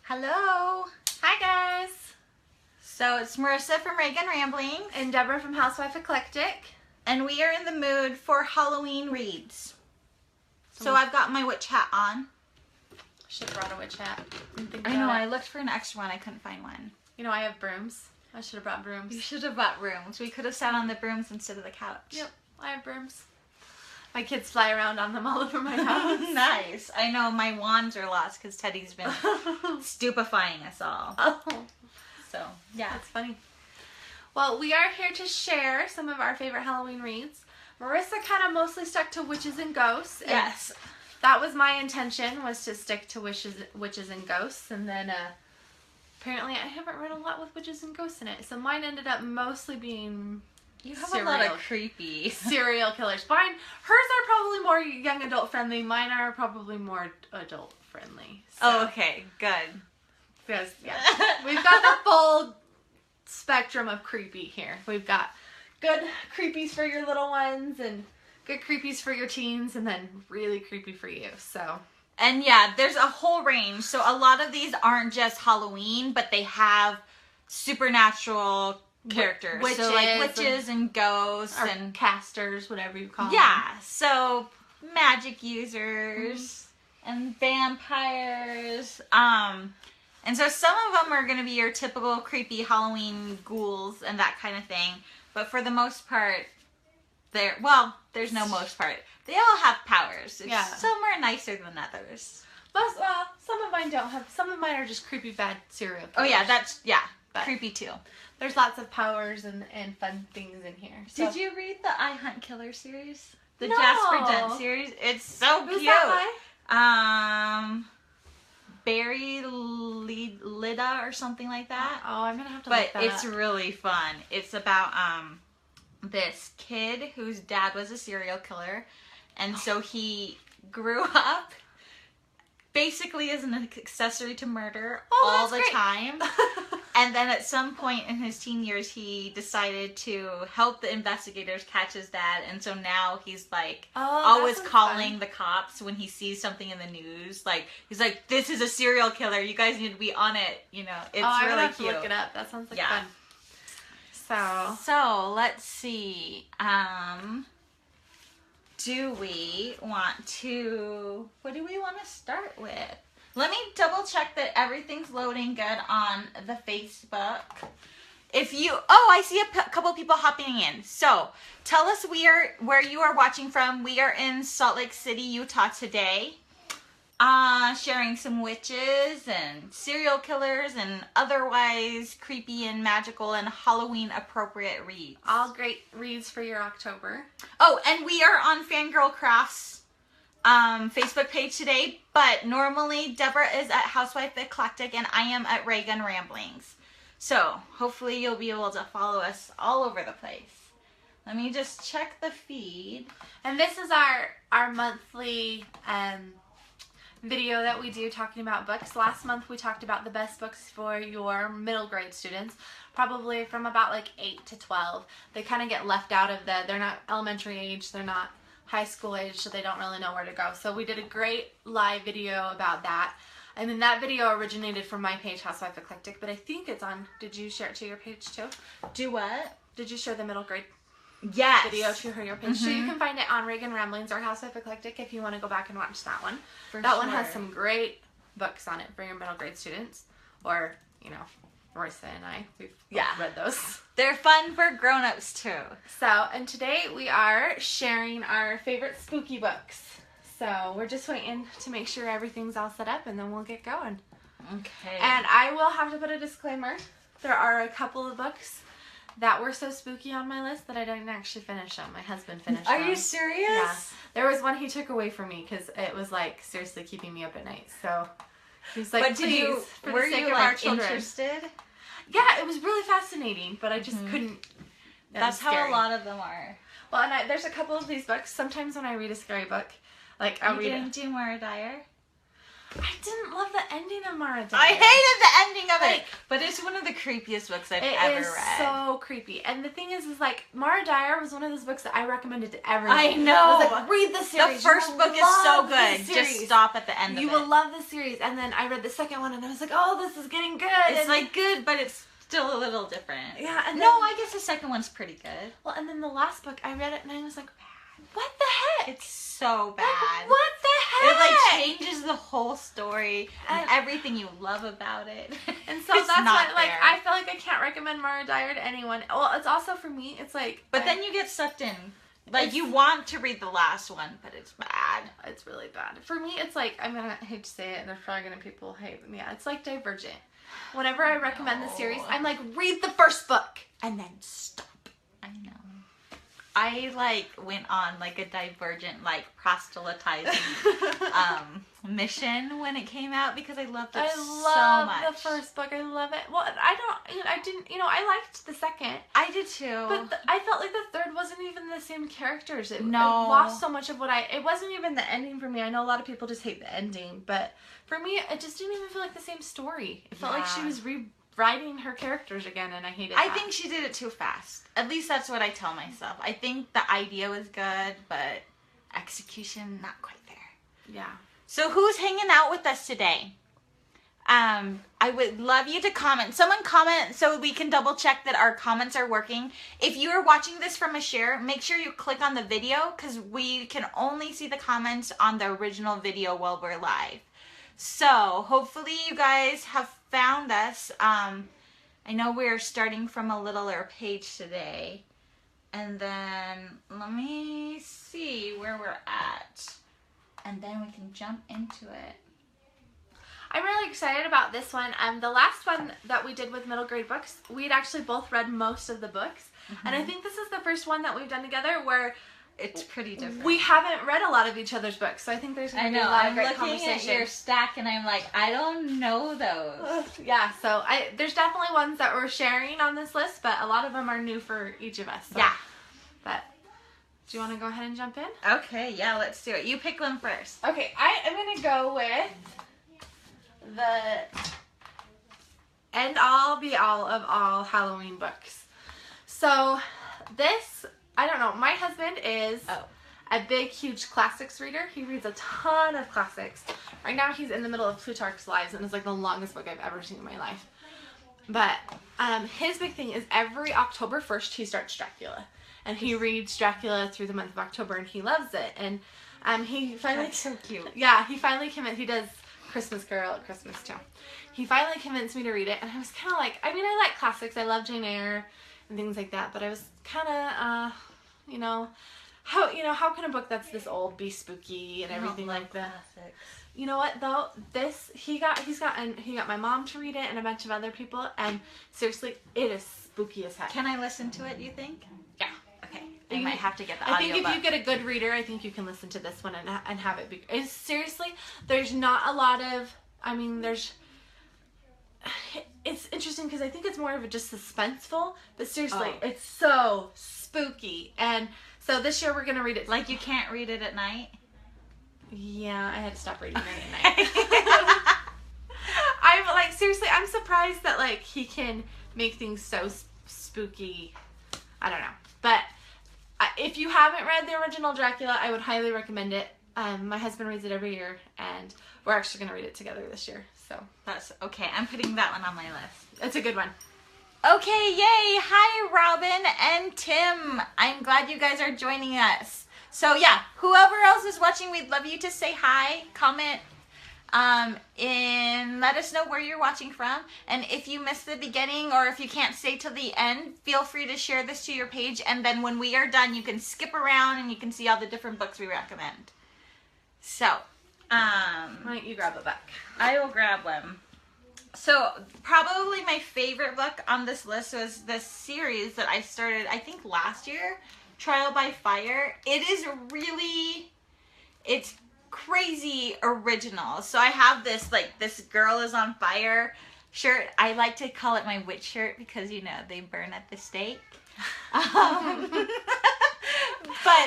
Hello. Hi guys. So it's Marissa from Reagan Ramblings. And Debra from Housewife Eclectic. And we are in the mood for Halloween reads. So I've got my witch hat on. Should have brought a witch hat. I know, I looked for an extra one. I couldn't find one. You know, I have brooms. I should have brought brooms. You should have brought brooms. We could have sat on the brooms instead of the couch. Yep, I have brooms. My kids fly around on them all over my house. Nice. I know, my wands are lost because Teddy's been stupefying us all. Oh. So, yeah. That's funny. Well, we are here to share some of our favorite Halloween reads. Marissa kind of mostly stuck to witches and ghosts. And yes. that was my intention, was to stick to witches and ghosts. And then apparently I haven't read a lot with witches and ghosts in it. So mine ended up mostly being... You have a lot of creepy serial killers. Hers are probably more young adult friendly. Mine are probably more adult friendly. So. Oh, okay. Good. Because, yeah. We've got the full spectrum of creepy here. We've got good creepies for your little ones and good creepies for your teens and then really creepy for you. So. And yeah, there's a whole range. So a lot of these aren't just Halloween, but they have supernatural characters. Witches, so like witches and ghosts and casters, whatever you call them. Yeah, so magic users and vampires. And so some of them are going to be your typical creepy Halloween ghouls and that kind of thing. But for the most part, there's no most part. They all have powers. Some are nicer than others. Well, some of mine don't have. Some of mine are just creepy bad serial killers. Oh yeah, but creepy too. There's lots of powers and fun things in here. So. Did you read the I Hunt Killer series? The No. Jasper Dent series? It's so Who's cute. that by? Barry Lida or something like that. Oh, I'm gonna have to look that But it's up. really fun. It's about this kid whose dad was a serial killer, and so he grew up basically as an accessory to murder all the time. And then at some point in his teen years, he decided to help the investigators catch his dad. And so now he's like always calling the cops when he sees something in the news. Like he's like, "This is a serial killer. You guys need to be on it." You know, it's I'm really gonna have cute. to look it up. That sounds like fun. So let's see. Do we want to? What do we want to start with? Let me double check that everything's loading good on the Facebook. I see a couple people hopping in. So tell us where you are watching from. We are in Salt Lake City, Utah today. Sharing some witches and serial killers and otherwise creepy and magical and Halloween appropriate reads. All great reads for your October. Oh, and we are on Fangirl Crafts Facebook page today, but normally Debra is at Housewife Eclectic and I am at Reagan Ramblings. So hopefully you'll be able to follow us all over the place. Let me just check the feed. And this is our monthly video that we do talking about books. Last month we talked about the best books for your middle grade students, probably from about like 8 to 12. They kind of get left out of they're not elementary age, they're not high school age, so they don't really know where to go. So we did a great live video about that. And then that video originated from my page, Housewife Eclectic, but I think it's on, did you share it to your page too? Do what? Did you share the middle grade Yes. video to your page? So you can find it on Reagan Ramblings or Housewife Eclectic if you want to go back and watch that one. That one has some great books on it for your middle grade students. Or, you know, Marissa and I, we've read those. They're fun for grown-ups too. So, and today we are sharing our favorite spooky books. So we're just waiting to make sure everything's all set up and then we'll get going. Okay. And I will have to put a disclaimer. There are a couple of books that were so spooky on my list that I didn't actually finish them. My husband finished them. Are you serious? Yeah. There was one he took away from me because it was like seriously keeping me up at night. So he's like, but please, for the were sake you of our like children. Interested? Yeah, it was really fascinating, but I just couldn't. That's how a lot of them are. Well, and there's a couple of these books. Sometimes when I read a scary book, like I'll read it. You didn't do Maura Dyer? I didn't love the ending of Mara Dyer. I hated the ending of it. But it's one of the creepiest books I've ever read. It is so creepy. And the thing is like, Mara Dyer was one of those books that I recommended to everyone. I know. I was like, read the series. The first book is so good. Just stop at the end of it. You will love the series. And then I read the second one and I was like, oh, this is getting good. It's like good, but it's still a little different. Yeah. And no, I guess the second one's pretty good. Well, and then the last book, I read it and I was like, what the heck? It's so bad. Like, what the heck? It like changes the whole story and everything you love about it. And so that's why, like, I feel like I can't recommend Mara Dyer to anyone. Well, it's also for me. It's like, but then you get sucked in. Like, you want to read the last one, but it's bad. It's really bad. For me, it's like, I'm gonna hate to say it, and there's probably gonna people hate me. Yeah, it's like Divergent. Whenever I recommend the series, I'm like, read the first book and then stop. I know. I like went on like a Divergent like proselytizing mission when it came out because I loved it so much. I love the first book. I love it. Well, I liked the second. I did too. But I felt like the third wasn't even the same characters. It lost so much of it wasn't even the ending for me. I know a lot of people just hate the ending, but for me, it just didn't even feel like the same story. It felt like she was rewriting her characters again, and I hated that. I think she did it too fast. At least that's what I tell myself. I think the idea was good, but execution, not quite there. Yeah. So who's hanging out with us today? I would love you to comment. Someone comment so we can double check that our comments are working. If you are watching this from a share, make sure you click on the video because we can only see the comments on the original video while we're live. So hopefully you guys have found us. I know we're starting from a littler page today. And then let me see where we're at. And then we can jump into it. I'm really excited about this one. The last one that we did with middle grade books, we'd actually both read most of the books. Mm-hmm. And I think this is the first one that we've done together where it's pretty different. We haven't read a lot of each other's books, so I think there's going to be a lot of great conversation. I'm looking at your stack and I'm like, I don't know those. Yeah, so there's definitely ones that we're sharing on this list, but a lot of them are new for each of us. So. Yeah. But do you want to go ahead and jump in? Okay, yeah, let's do it. You pick one first. Okay, I am going to go with the end all be all of all Halloween books. So this, I don't know, my husband is a big, huge classics reader. He reads a ton of classics. Right now he's in the middle of Plutarch's Lives, and it's like the longest book I've ever seen in my life. But his big thing is every October 1st he starts Dracula. And he reads Dracula through the month of October, and he loves it. And he finally... That's so cute. Yeah, he finally convinced... He does Christmas Carol at Christmas, too. He finally convinced me to read it, and I was kind of like... I mean, I like classics. I love Jane Eyre and things like that, but I was kind of, how can a book that's this old be spooky and everything like that? Classics. You know what, though? He got my mom to read it and a bunch of other people, and seriously, it is spooky as heck. Can I listen to it, you think? Yeah. I might have to get the audio. I think if you get a good reader, I think you can listen to this one and have it be. It's seriously, there's not a lot of. I mean, it's interesting because I think it's more of a just suspenseful, but seriously, it's so spooky. And so this year we're gonna read it. Like you can't read it at night. Yeah, I had to stop reading it at night. I'm like seriously, I'm surprised that like he can make things so spooky. I don't know, but. If you haven't read the original Dracula, I would highly recommend it. My husband reads it every year, and we're actually going to read it together this year. So that's okay. I'm putting that one on my list. It's a good one. Okay, yay! Hi, Robin and Tim. I'm glad you guys are joining us. So yeah, whoever else is watching, we'd love you to say hi, comment, and let us know where you're watching from. And if you missed the beginning or if you can't stay till the end, feel free to share this to your page, and then when we are done you can skip around and you can see all the different books we recommend. So why don't you grab a book? I will grab one. So probably my favorite book on this list was this series that I started I think last year, Trial by Fire. It's crazy original. So I have this this girl is on fire shirt. I like to call it my witch shirt because they burn at the stake. But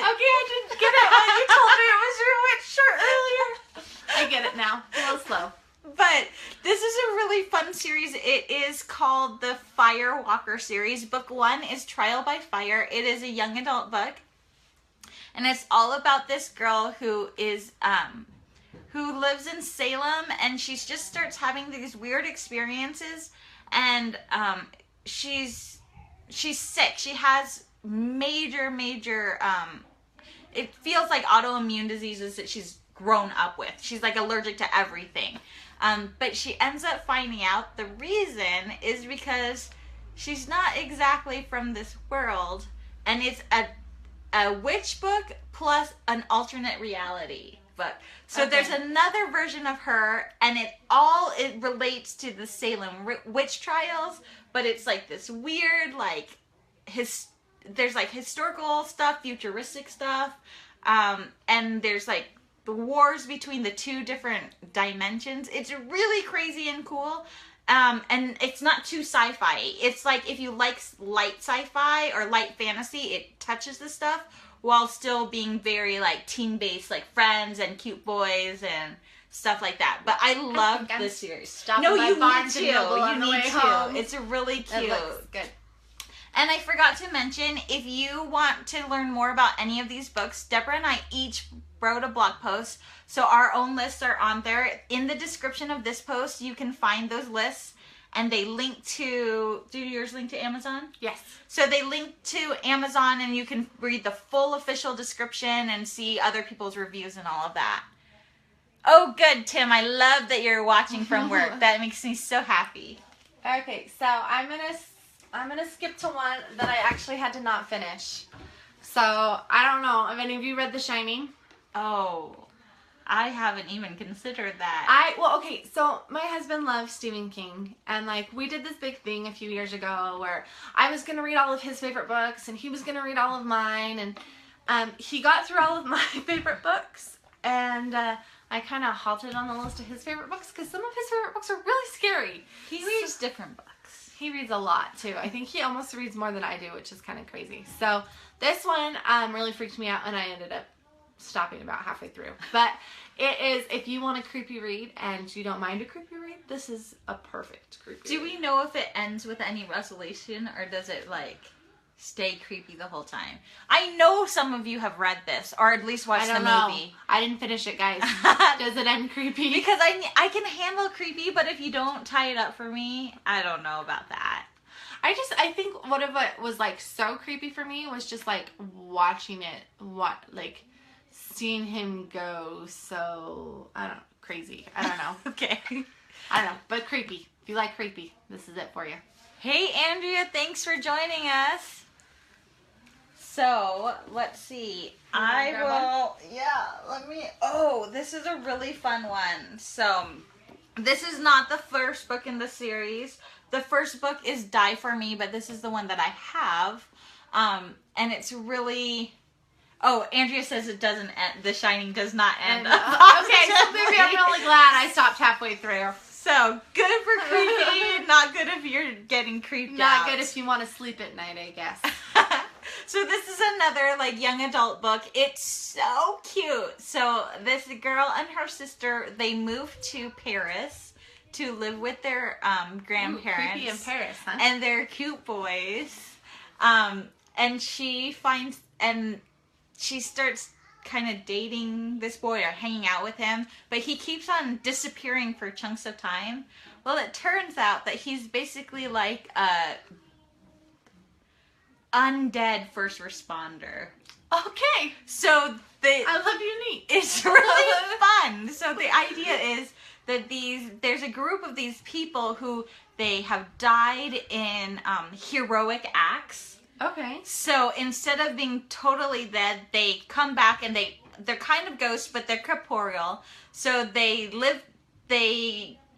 okay, I didn't get it when you told me it was your witch shirt earlier. I get it now. A little slow. But this is a really fun series. It is called the Firewalker series. Book 1 is Trial by Fire. It is a young adult book. And it's all about this girl who is who lives in Salem, and she just starts having these weird experiences, and she's sick. She has major it feels like autoimmune diseases that she's grown up with. She's like allergic to everything. But she ends up finding out the reason is because she's not exactly from this world, and it's a witch book plus an alternate reality book. So there's another version of her, and it relates to the Salem witch trials, but it's like this weird, like, there's like historical stuff, futuristic stuff, and there's like the wars between the two different dimensions. It's really crazy and cool. And it's not too sci-fi. It's like if you like light sci-fi or light fantasy, it touches the stuff while still being very like teen-based, like Friends and Cute Boys and stuff like that. But I love this series. No, you need to. You need to. It's really cute. It looks good. And I forgot to mention, if you want to learn more about any of these books, Debra and I each wrote a blog post. So our own lists are on there. In the description of this post, you can find those lists. And they link to, do yours link to Amazon? Yes. So they link to Amazon, and you can read the full official description and see other people's reviews and all of that. Oh, good, Tim. I love that you're watching from work. That makes me so happy. Okay, so I'm gonna skip to one that I actually had to not finish. So I don't know. Have any of you read The Shining? Oh, I haven't even considered that. Okay, so my husband loves Stephen King, and like we did this big thing a few years ago where I was gonna read all of his favorite books and he was gonna read all of mine, and he got through all of my favorite books, and I kind of halted on the list of his favorite books because some of his favorite books are really scary. He reads different books. He reads a lot too. I think he almost reads more than I do, which is kind of crazy. So this one really freaked me out, and I ended up stopping about halfway through. But it is, if you want a creepy read and you don't mind a creepy read, this is a perfect creepy read. Do we know if it ends with any resolution, or does it like stay creepy the whole time? I know some of you have read this, or at least watched the movie. I didn't finish it, guys. Does it end creepy? Because I can handle creepy, but if you don't tie it up for me, I don't know about that. I think what of it was like so creepy for me was just like watching it, seeing him go so, I don't know, crazy. I don't know. Okay. I don't know, but creepy. If you like creepy, this is it for you. Hey, Andrea, thanks for joining us. So, let's see. This is a really fun one. So, this is not the first book in the series. The first book is Die For Me, but this is the one that I have. And it's really... Oh, Andrea says it doesn't end. The Shining does not end. Okay, so maybe I'm really glad I stopped halfway through. So, good for creepy, not good if you're getting creeped out. Not good if you want to sleep at night, I guess. So this is another, like, young adult book. It's so cute. So this girl and her sister, they moved to Paris to live with their grandparents. Creepy in Paris, huh? And their cute boys. And she finds... And she starts kind of dating this boy or hanging out with him, but he keeps on disappearing for chunks of time. Well, it turns out that he's basically like a undead first responder. Okay. So I love unique. It's really fun. So the idea is that there's a group of these people who they have died in heroic acts. Okay. So instead of being totally dead, they come back and they're kind of ghosts, but they're corporeal. So they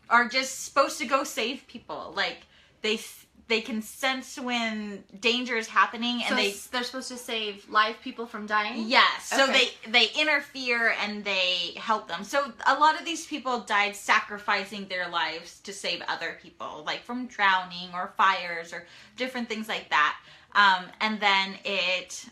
are just supposed to go save people. Like they can sense when danger is happening, and so they're supposed to save live people from dying? Yes. So okay. they interfere and they help them. So a lot of these people died sacrificing their lives to save other people, like from drowning or fires or different things like that. And then it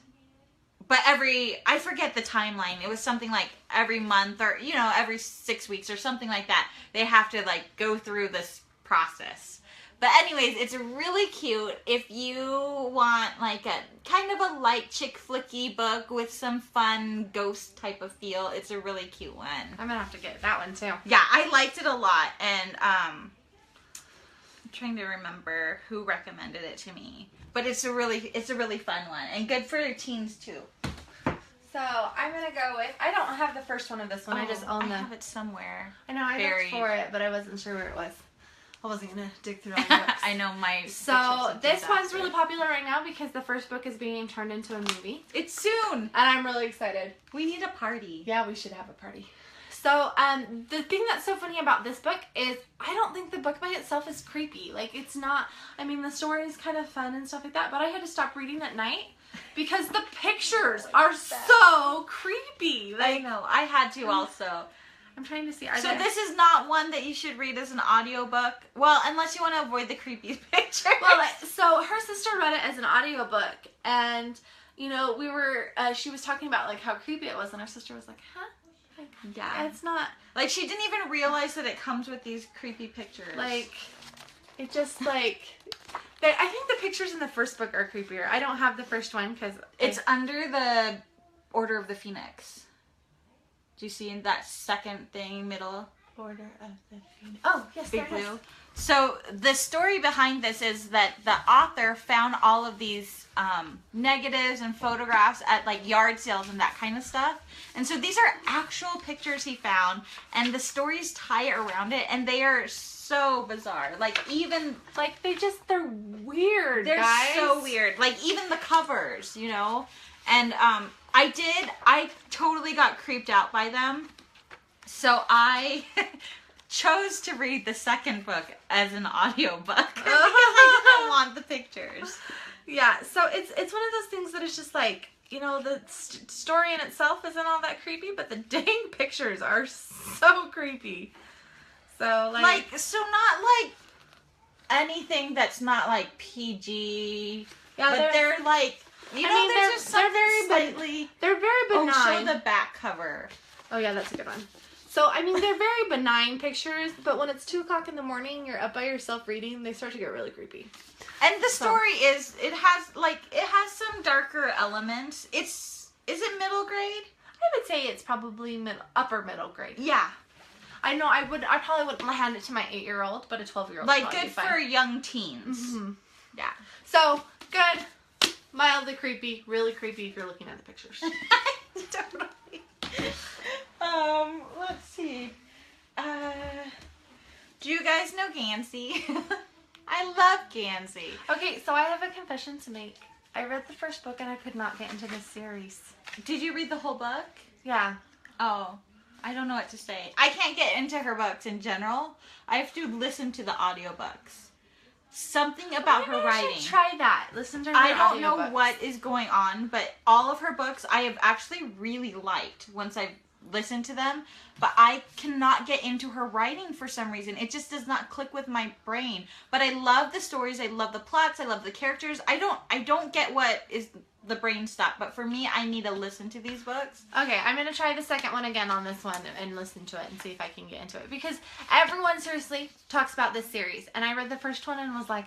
but I forget the timeline. It was something like every month or, you know, every 6 weeks or something like that. They have to like go through this process. But anyways, it's really cute. If you want like a kind of a light chick flicky book with some fun ghost type of feel, it's a really cute one. I'm gonna have to get that one too. Yeah, I liked it a lot, and I'm trying to remember who recommended it to me. But it's a really fun one and good for teens too. So I'm gonna go with. I don't have the first one of this one. I just own I have it somewhere. I know I looked for it, but I wasn't sure where it was. I wasn't gonna dig through all the books. I know my. So this one's really popular right now because the first book is being turned into a movie. It's soon, and I'm really excited. We need a party. Yeah, we should have a party. So the thing that's so funny about this book is I don't think the book by itself is creepy. Like it's not. I mean, the story is kind of fun and stuff like that, but I had to stop reading at night because the pictures are so creepy. Like, I know. I had to also. I'm trying to see. So this is not one that you should read as an audiobook? Well, unless you want to avoid the creepy pictures. Well, so her sister read it as an audiobook, and, you know, we were, she was talking about, like, how creepy it was, and our sister was like, huh? Like, yeah. It's not. Like, she didn't even realize that it comes with these creepy pictures. Like, it just, like, I think the pictures in the first book are creepier. I don't have the first one, because it's under the Order of the Phoenix. Do you see in that second thing, middle? Order of the Phoenix. Oh, yes, Big blue. So the story behind this is that the author found all of these negatives and photographs at like yard sales and that kind of stuff. And so these are actual pictures he found, and the stories tie around it, and they are so bizarre. Like even like they're weird. They're guys. So weird. Like even the covers, you know. And I totally got creeped out by them. So I chose to read the second book as an audiobook because I didn't want the pictures. Yeah, so it's one of those things that is just like, you know, the story in itself isn't all that creepy, but the dang pictures are so creepy. So so not like anything that's not like PG. Yeah, but they're like. You know, they're very benign. Oh, show the back cover. Oh yeah, that's a good one. So I mean, they're very benign pictures, but when it's 2 o'clock in the morning, you're up by yourself reading, they start to get really creepy. And the story it has some darker elements. Is it middle grade? I would say it's probably upper middle grade. Yeah. I know. I probably wouldn't hand it to my 8-year-old, but a 12-year-old. Like good for young teens. Mm-hmm. Yeah. So good. Mildly creepy, really creepy if you're looking at the pictures. Totally. Let's see. Do you guys know Gansey? I love Gansey. Okay, so I have a confession to make. I read the first book and I could not get into this series. Did you read the whole book? Yeah. Oh, I don't know what to say. I can't get into her books in general. I have to listen to the audiobooks. Something about her writing. I should try that. Listen to her I don't know what is going on, but all of her books I have actually really liked once I've listened to them, but I cannot get into her writing for some reason. It just does not click with my brain. But I love the stories, I love the plots, I love the characters. I don't get what is the brain stop, but for me, I need to listen to these books. Okay, I'm going to try the second one again on this one and listen to it and see if I can get into it. Because everyone seriously talks about this series. And I read the first one and was like,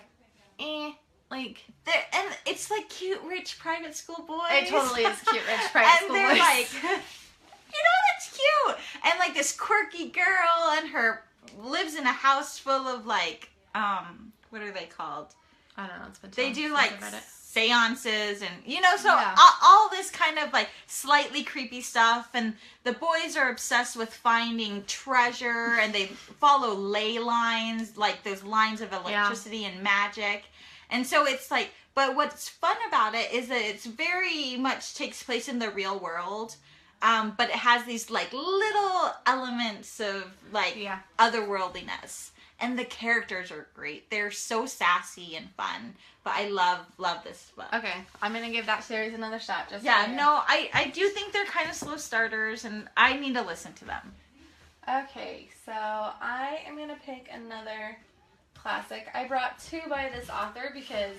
like... And it's like cute, rich, private school boys. It totally is cute, rich, private school boys. And they're like, you know, that's cute. And like this quirky girl and her lives in a house full of like, what are they called? I don't know. It's been they do like seances and, you know, so yeah. all this kind of like slightly creepy stuff. And the boys are obsessed with finding treasure and they follow ley lines, like those lines of electricity and magic. And so it's like, but what's fun about it is that it's very much takes place in the real world. But it has these like little elements of like otherworldliness. And the characters are great. They're so sassy and fun. But I love this book. Okay, I'm going to give that series another shot. I do think they're kind of slow starters, and I need to listen to them. Okay, so I am going to pick another classic. I brought 2 by this author because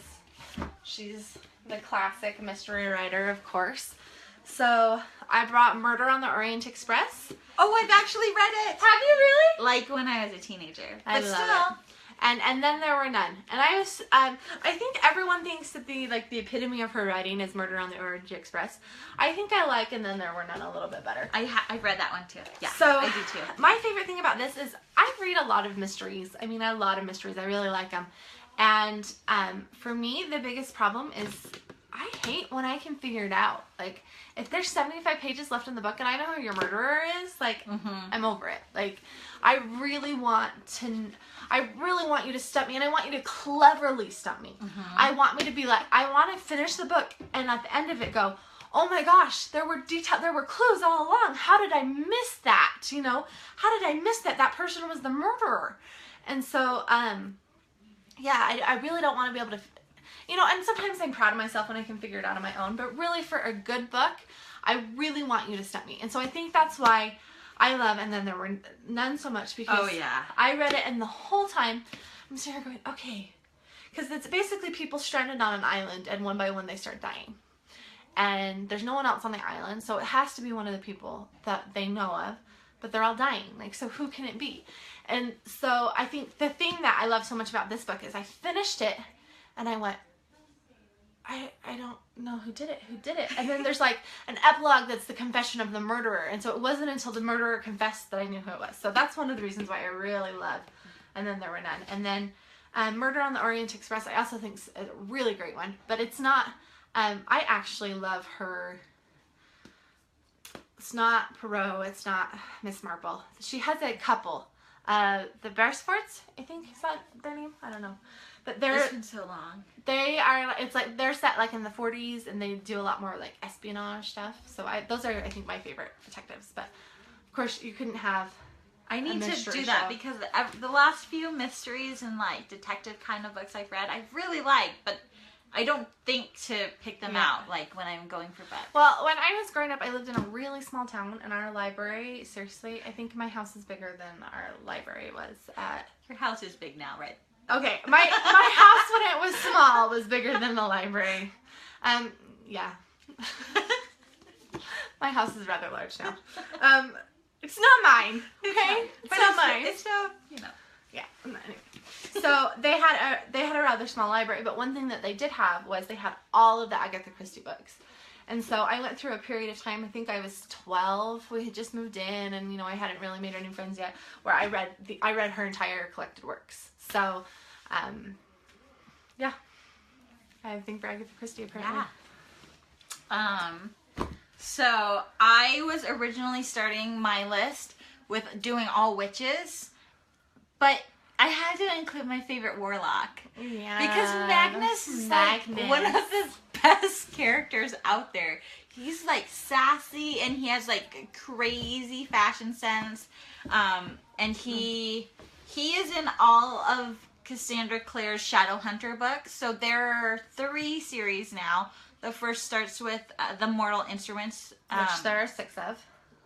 she's the classic mystery writer, of course. So I brought Murder on the Orient Express. Oh, I've actually read it. Have you really? Like when I was a teenager. I But love still. it. And then there were none. And I think everyone thinks that the epitome of her writing is Murder on the Orient Express. I think I like And Then There Were None a little bit better. I've read that one too. Yeah, so I do too. My favorite thing about this is I read a lot of mysteries. I mean, a lot of mysteries. I really like them. And for me, the biggest problem is I hate when I can figure it out. Like, if there's 75 pages left in the book and I know who your murderer is, like, I'm over it. Like, I really want you to stump me, and I want you to cleverly stump me. I want me to be like, I want to finish the book and at the end of it go, oh my gosh, there were clues all along. How did I miss that? You know, how did I miss that? That person was the murderer. And so, yeah, I really don't want to be able to, you know, and sometimes I'm proud of myself when I can figure it out on my own, but really for a good book, I really want you to stump me. And so I think that's why I love And Then There Were None so much, because I read it and the whole time I'm sitting here going, okay, because it's basically people stranded on an island and one by one they start dying. And there's no one else on the island, so it has to be one of the people that they know of, but they're all dying. Like, so who can it be? And so I think the thing that I love so much about this book is I finished it and I went, I don't know who did it. And then there's like an epilogue that's the confession of the murderer. And so it wasn't until the murderer confessed that I knew who it was. So that's one of the reasons why I really love And Then There Were None. And then Murder on the Orient Express, I also think is a really great one. But it's not, I actually love her. It's not Poirot, it's not Miss Marple. She has a couple. The Beresfords, I think, is that their name? I don't know. But It's been so long. They are, it's like, they're set like in the 40s and they do a lot more like espionage stuff. So those are, I think, my favorite detectives. But of course, you couldn't have I need to do that because the last few mysteries and like detective kind of books I've read, I really like, but I don't think to pick them out like when I'm going for bed. Well, when I was growing up, I lived in a really small town, and our library, seriously, I think my house is bigger than our library was at. Your house is big now, right? Okay, my house when it was small was bigger than the library. Yeah. My house is rather large now. It's not mine, okay? It's not mine. It's no, you know. Yeah. Anyway. So they had a rather small library, but one thing that they did have was they had all of the Agatha Christie books. And so I went through a period of time, I think I was 12, we had just moved in, and you know, I hadn't really made any friends yet, where I read her entire collected works. So, yeah. I think for Agatha Christie, apparently. Yeah. So I was originally starting my list with doing all witches, but I had to include my favorite warlock. Yeah. Because Magnus is like one of the best characters out there. He's like sassy and he has like crazy fashion sense. And he is in all of Cassandra Clare's Shadowhunter books. So there are 3 series now. The first starts with The Mortal Instruments. Which there are 6 of.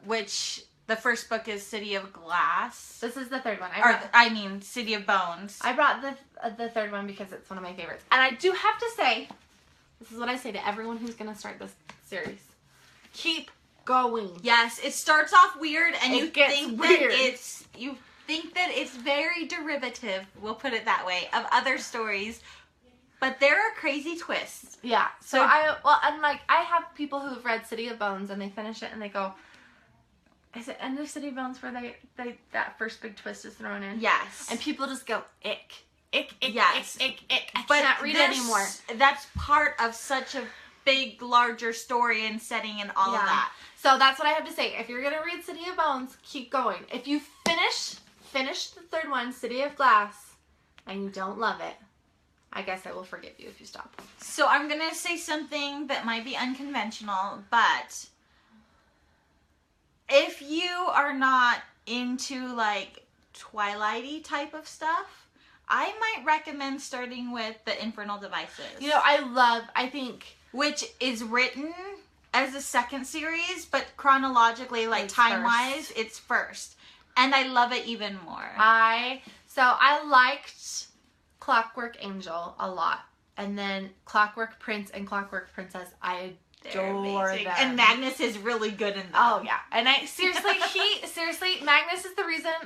Which the first book is City of Glass. This is the 3rd one. City of Bones. I brought the 3rd one because it's one of my favorites. And I do have to say, this is what I say to everyone who's going to start this series. Keep going. Yes, it starts off weird and you think that it's very derivative, we'll put it that way, of other stories. But there are crazy twists. Yeah. So I have people who have read City of Bones and they finish it and they go, is it end of City of Bones where that first big twist is thrown in? Yes. And people just go, ick. Ick, ick, yes. ick, ick, ick. I can't read it anymore. That's part of such a big, larger story and setting and all of that. So that's what I have to say. If you're going to read City of Bones, keep going. If you finish the 3rd one, City of Glass, and you don't love it, I guess I will forgive you if you stop. So I'm going to say something that might be unconventional, but if you are not into like Twilighty type of stuff, I might recommend starting with The Infernal Devices. You know, I think... Which is written as a 2nd series, but chronologically, like time-wise, it's first. And I love it even more. I liked Clockwork Angel a lot. And then Clockwork Prince and Clockwork Princess, I adore them. And Magnus is really good in them. Oh yeah, and seriously, Magnus is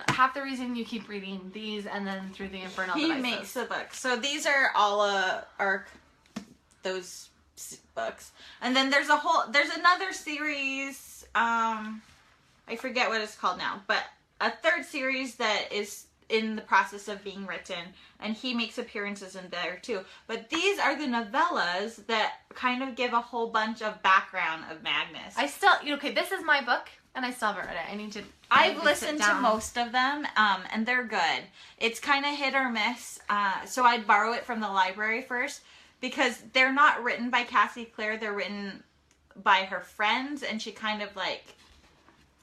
half the reason you keep reading these, and then through the Infernal Devices. He makes the books. So these are all those books, and then there's another series. I forget what it's called now, but a third series that is in the process of being written, and he makes appearances in there too. But these are the novellas that kind of give a whole bunch of background of Magnus. This is my book, and I still haven't read it. I've listened to most of them, and they're good. It's kind of hit or miss, so I'd borrow it from the library first, because they're not written by Cassie Clare, they're written by her friends, and she kind of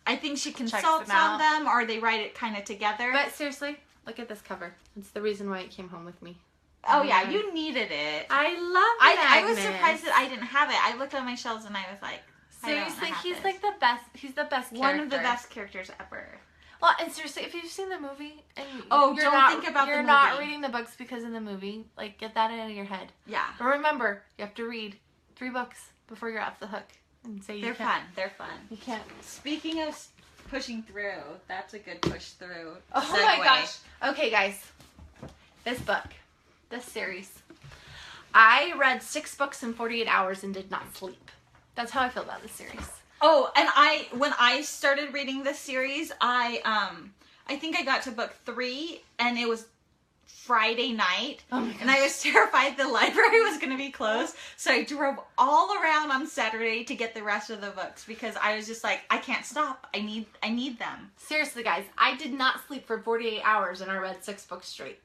I think she consults on them, or they write it kind of together. But seriously, look at this cover. It's the reason why it came home with me. Oh yeah, you needed it. I love it. I was surprised that I didn't have it. I looked on my shelves and I was like, seriously, he's like the best. He's the best character. One of the best characters ever. Well, and seriously, if you've seen the movie and you're not reading the books because of the movie, get that out of your head. Yeah. But remember, you have to read 3 books before you're off the hook. And say They're fun. They're fun. You can't. Speaking of pushing through, that's a good push through. Oh segue. My gosh. Okay, guys. This series. I read 6 books in 48 hours and did not sleep. That's how I feel about this series. Oh, and when I started reading this series, I think I got to book 3, and it was Friday night, and I was terrified the library was going to be closed, so I drove all around on Saturday to get the rest of the books, because I was just like, I can't stop. I need them. Seriously, guys, I did not sleep for 48 hours, and I read 6 books straight.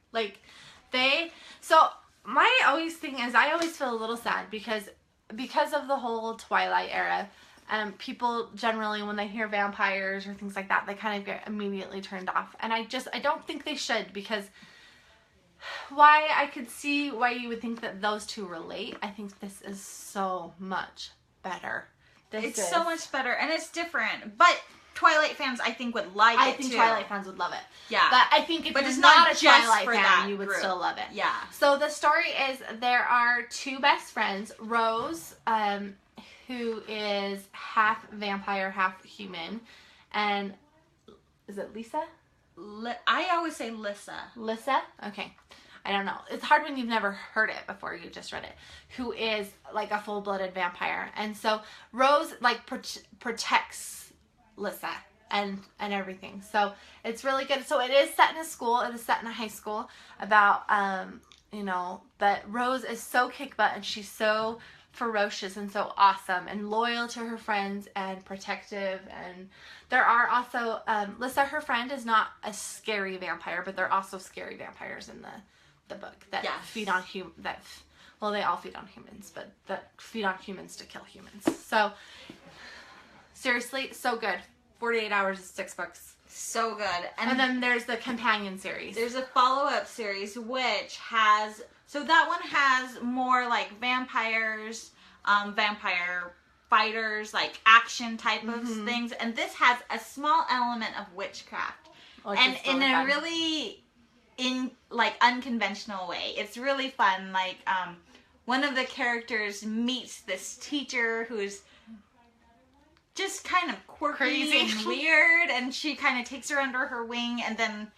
So my always thing is, I always feel a little sad because of the whole Twilight era. People generally, when they hear vampires or things like that, they kind of get immediately turned off, and I don't think they should, because why I could see why you would think that those two relate. I think this is so much better. It's so much better, and it's different. But Twilight fans, I think, would like it too. I think Twilight fans would love it. Yeah. But I think if you're not a Twilight fan, you would still love it. Yeah. So the story is, there are 2 best friends, Rose, who is half vampire, half human, and is it Lisa? I always say Lissa. Lissa? Okay. I don't know. It's hard when you've never heard it before you just read it. Who is a full-blooded vampire. And so Rose protects Lissa and everything. So it's really good. So it is set in a school. It is set in a high school about, but Rose is so kick butt, and she's so ferocious and so awesome and loyal to her friends and protective. And there are also Lissa, her friend, is not a scary vampire, but there are also scary vampires in the book that feed on they all feed on humans, but that feed on humans to kill humans. So seriously, so good. 48 hours is 6 books. So good. And then there's the companion series. There's a follow-up series which has, so that one has more vampires, vampire fighters, action type of things, and this has a small element of witchcraft, and in a really unconventional way. It's really fun. One of the characters meets this teacher who's just kind of quirky, crazy, and weird, and she kind of takes her under her wing, and then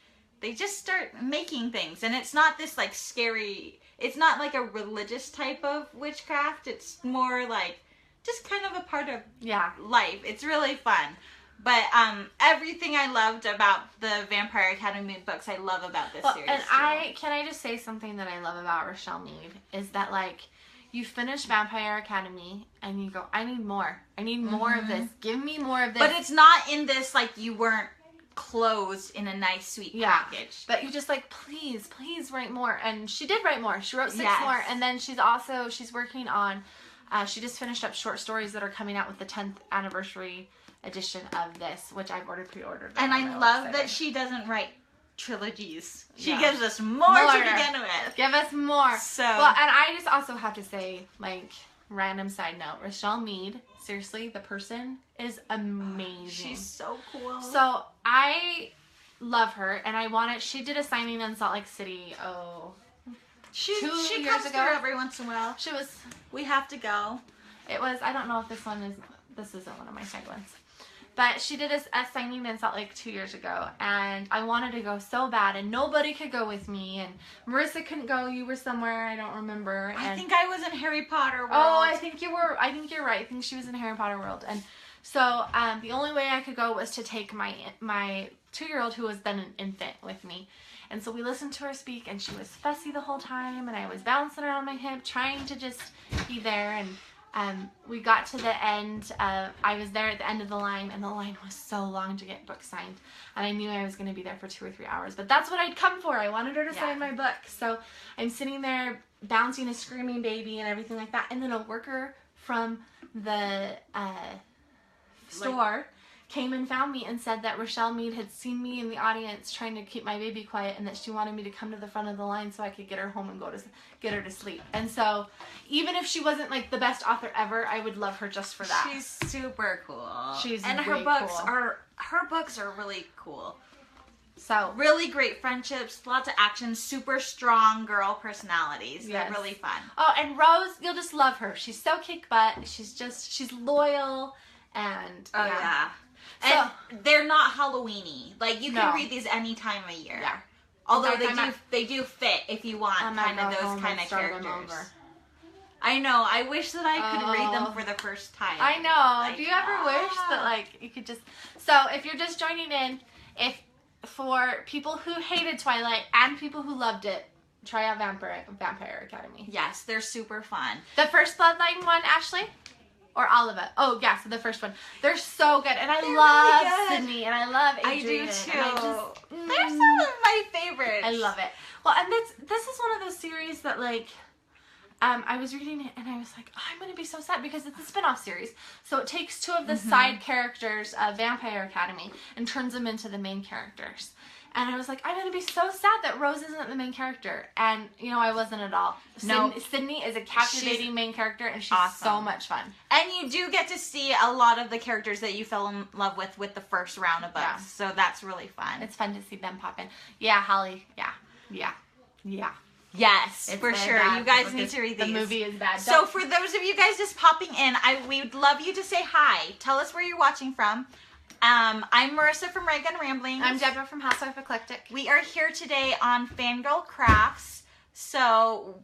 they just start making things. And it's not this scary, it's not a religious type of witchcraft. It's more just kind of a part of life. It's really fun. But everything I loved about the Vampire Academy books, I love about this series. And can I just say something that I love about Rochelle Mead is that you finish Vampire Academy and you go, I need more. I need more of this. Give me more of this. But it's not in this you weren't closed in a nice sweet package. But you just please write more. And she did write more. She wrote 6 more, and then she's working on she just finished up short stories that are coming out with the 10th anniversary edition of this, which I've pre-ordered. And I love that she doesn't write trilogies. She gives us more to begin with. Give us more. So and I just also have to say, random side note, Rochelle Mead, seriously, the person is amazing. She's so cool. So I love her, and I want it. She did a signing in Salt Lake City. She 2 years comes ago. through every once in a while. She was. We have to go. It was, I don't know if this isn't one of my side ones. But she did a signing in Salt Lake 2 years ago, and I wanted to go so bad, and nobody could go with me, and Marissa couldn't go. You were somewhere, I don't remember. And, I think I was in Harry Potter World. Oh, I think you're right. I think she was in Harry Potter World. And so the only way I could go was to take my 2-year-old, who was then an infant, with me. And so we listened to her speak, and she was fussy the whole time, and I was bouncing around my hip, trying to just be there. And we got to the end. I was there at the end of the line, and the line was so long to get books signed. And I knew I was going to be there for 2 or 3 hours. But that's what I'd come for. I wanted her to sign my book. So I'm sitting there bouncing a screaming baby and everything like that. And then a worker from the store came and found me and said that Rochelle Mead had seen me in the audience trying to keep my baby quiet, and that she wanted me to come to the front of the line so I could get her home and get her to sleep. And so even if she wasn't like the best author ever, I would love her just for that. She's super cool. And her books are really cool. So really great friendships, lots of action, super strong girl personalities. They're really fun. Oh, and Rose, you'll just love her. She's so kick butt. She's loyal, and And they're not Halloween-y. Like, you can read these any time of year. Yeah. Although they do fit if you want kind of those kind of characters. I know. I wish that I could read them for the first time. I know. Like, do you ever wish that, like, you could just... So, if you're just joining in, for people who hated Twilight and people who loved it, try out Vampire Academy. Yes, they're super fun. The first Bloodline one, Ashley? Or all of it? Oh, yeah, so the first one. They're so good. And I love Sydney. And I love Adrian. I do, too. And they're some of my favorites. I love it. Well, and this is one of those series that, like, I was reading it and I was like, oh, I'm going to be so sad because it's a spin-off series. So it takes 2 of the side characters of Vampire Academy and turns them into the main characters. And I was like, I'm going to be so sad that Rose isn't the main character. And, you know, I wasn't at all. No. Sydney is a captivating main character, and she's awesome. So much fun. And you do get to see a lot of the characters that you fell in love with the first round of books. Yeah. So that's really fun. It's fun to see them pop in. Yeah, Holly. Yeah. Yes, for sure. Bad. You guys need to read these. The movie is bad. So for those of you guys just popping in, we would love you to say hi. Tell us where you're watching from. I'm Marissa from Ray Gun Ramblings. I'm Debra from Housewife Eclectic. We are here today on Fangirl Crafts. So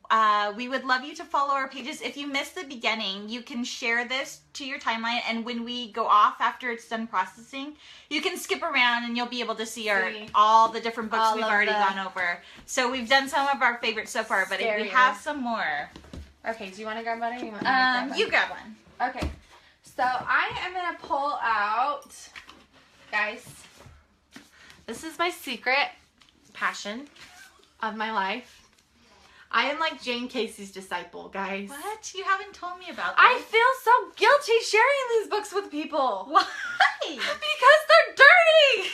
we would love you to follow our pages. If you missed the beginning, you can share this to your timeline, and when we go off after it's done processing, you can skip around and you'll be able to see all the different books we've already gone over. So we've done some of our favorites so far, but we have some more. Okay, do you want to grab one or you want you grab one. Okay, so I am going to pull out, guys, this is my secret passion of my life. I am like Jane Casey's disciple, guys. What? You haven't told me about this. I feel so guilty sharing these books with people. Why? Because they're dirty.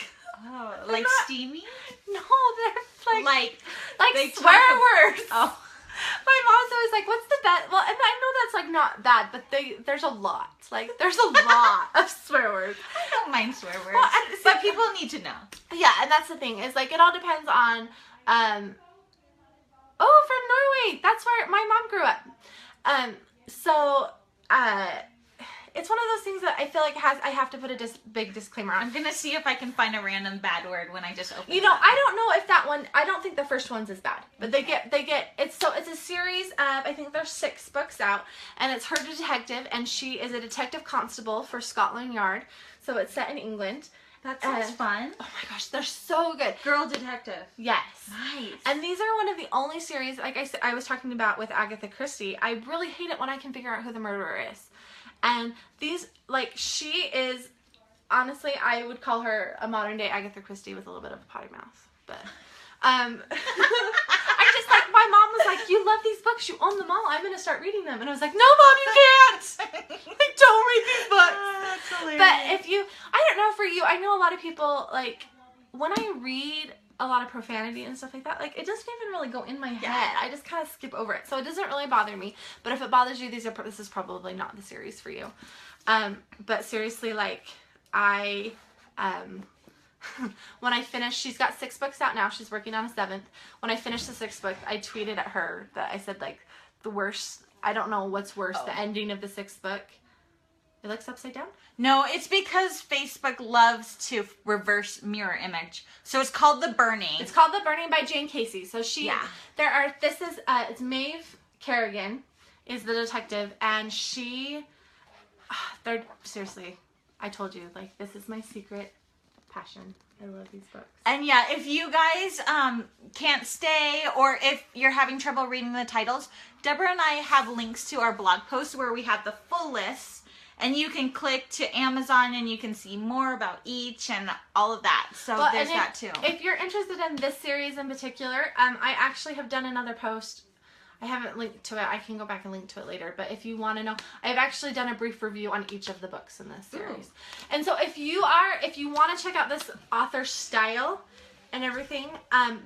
Oh, like steamy? No, they're like swear words. Oh. My mom's always like, what's the best? Well, and I know that's like not bad, but there's a lot. Like, there's a lot of swear words. I don't mind swear words. Well, but people need to know. Yeah, and that's the thing. Is like, it all depends on, oh, from Norway. That's where my mom grew up. It's one of those things that I feel like I have to put a big disclaimer on. I'm going to see if I can find a random bad word when I just open it. You know, I don't know if that one, I don't think the first one's as bad. But it's a series of, I think there's 6 books out. And it's her detective, and she is a detective constable for Scotland Yard. So it's set in England. That sounds fun. Oh my gosh, they're so good. Girl detective. Yes. Nice. And these are one of the only series, like I said, I was talking about with Agatha Christie. I really hate it when I can figure out who the murderer is. And these, like, she is, honestly, I would call her a modern day Agatha Christie with a little bit of a potty mouth. But, I just, like, my mom was like, you love these books, you own them all, I'm going to start reading them. And I was like, no, Mom, you can't. I don't read these books. Oh, that's hilarious. But I don't know for you, I know a lot of people, like, when I read a lot of profanity and stuff like that, like, it doesn't even really go in my head. I just kind of skip over it. So it doesn't really bother me. But if it bothers you, this is probably not the series for you. But seriously, like, when I finish, she's got 6 books out now. She's working on a 7th. When I finish the 6th book, I tweeted at her that I said, like, the worst I don't know what's worse, the ending of the 6th book. It looks upside down? No, it's because Facebook loves to reverse mirror image. So it's called The Burning. It's called The Burning by Jane Casey. So it's Maeve Kerrigan is the detective, and seriously, I told you, like, this is my secret passion. I love these books. And yeah, if you guys can't stay, or if you're having trouble reading the titles, Debra and I have links to our blog posts where we have the full list, and you can click to Amazon and you can see more about each and all of that. So there's that too. If you're interested in this series in particular, I actually have done another post. I haven't linked to it. I can go back and link to it later. But if you want to know, I've actually done a brief review on each of the books in this series. Ooh. And so if you want to check out this author's style and everything,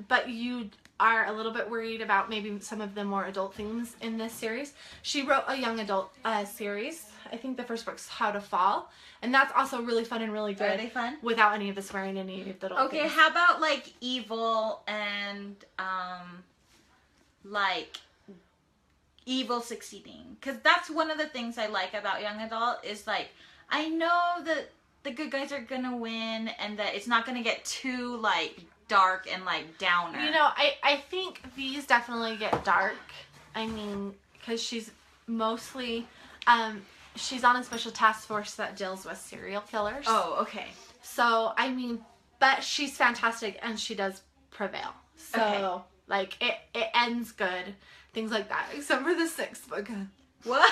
but you are a little bit worried about maybe some of the more adult themes in this series, she wrote a young adult series. I think the first book's How to Fall. And that's also really fun and really good. Are they fun? Without any of the swearing and any of the adult things. things. How about like evil and like evil succeeding? Because that's one of the things I like about young adult is like, I know that the good guys are gonna win and that it's not gonna get too like dark and like downer. You know, I think these definitely get dark. I mean, because she's mostly she's on a special task force that deals with serial killers. Oh, okay. So I mean, but she's fantastic and she does prevail. So like it ends good. Things like that, except for the 6th book. What?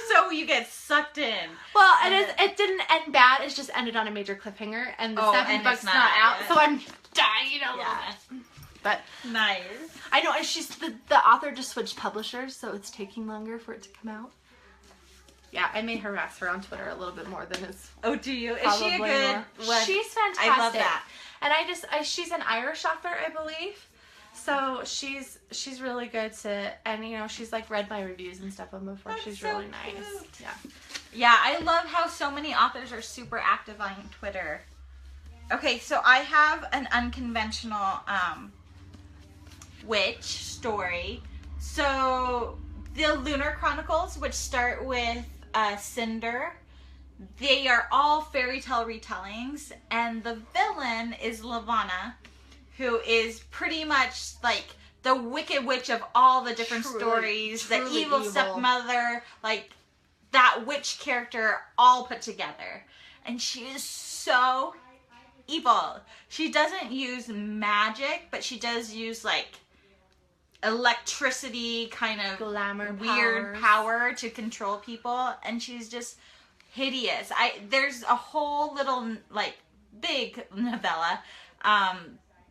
So you get sucked in. Well, it didn't end bad. It just ended on a major cliffhanger, and the 7th book's not out, so I'm dying a little bit. But nice. I know, and she's the author just switched publishers, so it's taking longer for it to come out. Yeah, I may harass her on Twitter a little bit more than is. Oh, do you? Is she a good? She's fantastic. I love that. And she's an Irish author, I believe. So she's really good and you know, she's like read my reviews and stuff on before. She's so really nice. Cute. Yeah. Yeah, I love how so many authors are super active on Twitter. Okay, so I have an unconventional witch story. So the Lunar Chronicles, which start with Cinder, they are all fairy tale retellings, and the villain is Lavanna, who is pretty much like the wicked witch of all the different stories, the evil stepmother, like that witch character all put together. And she is so evil. She doesn't use magic, but she does use like electricity, kind of glamour, weird power to control people, and she's just hideous. There's a whole little like big novella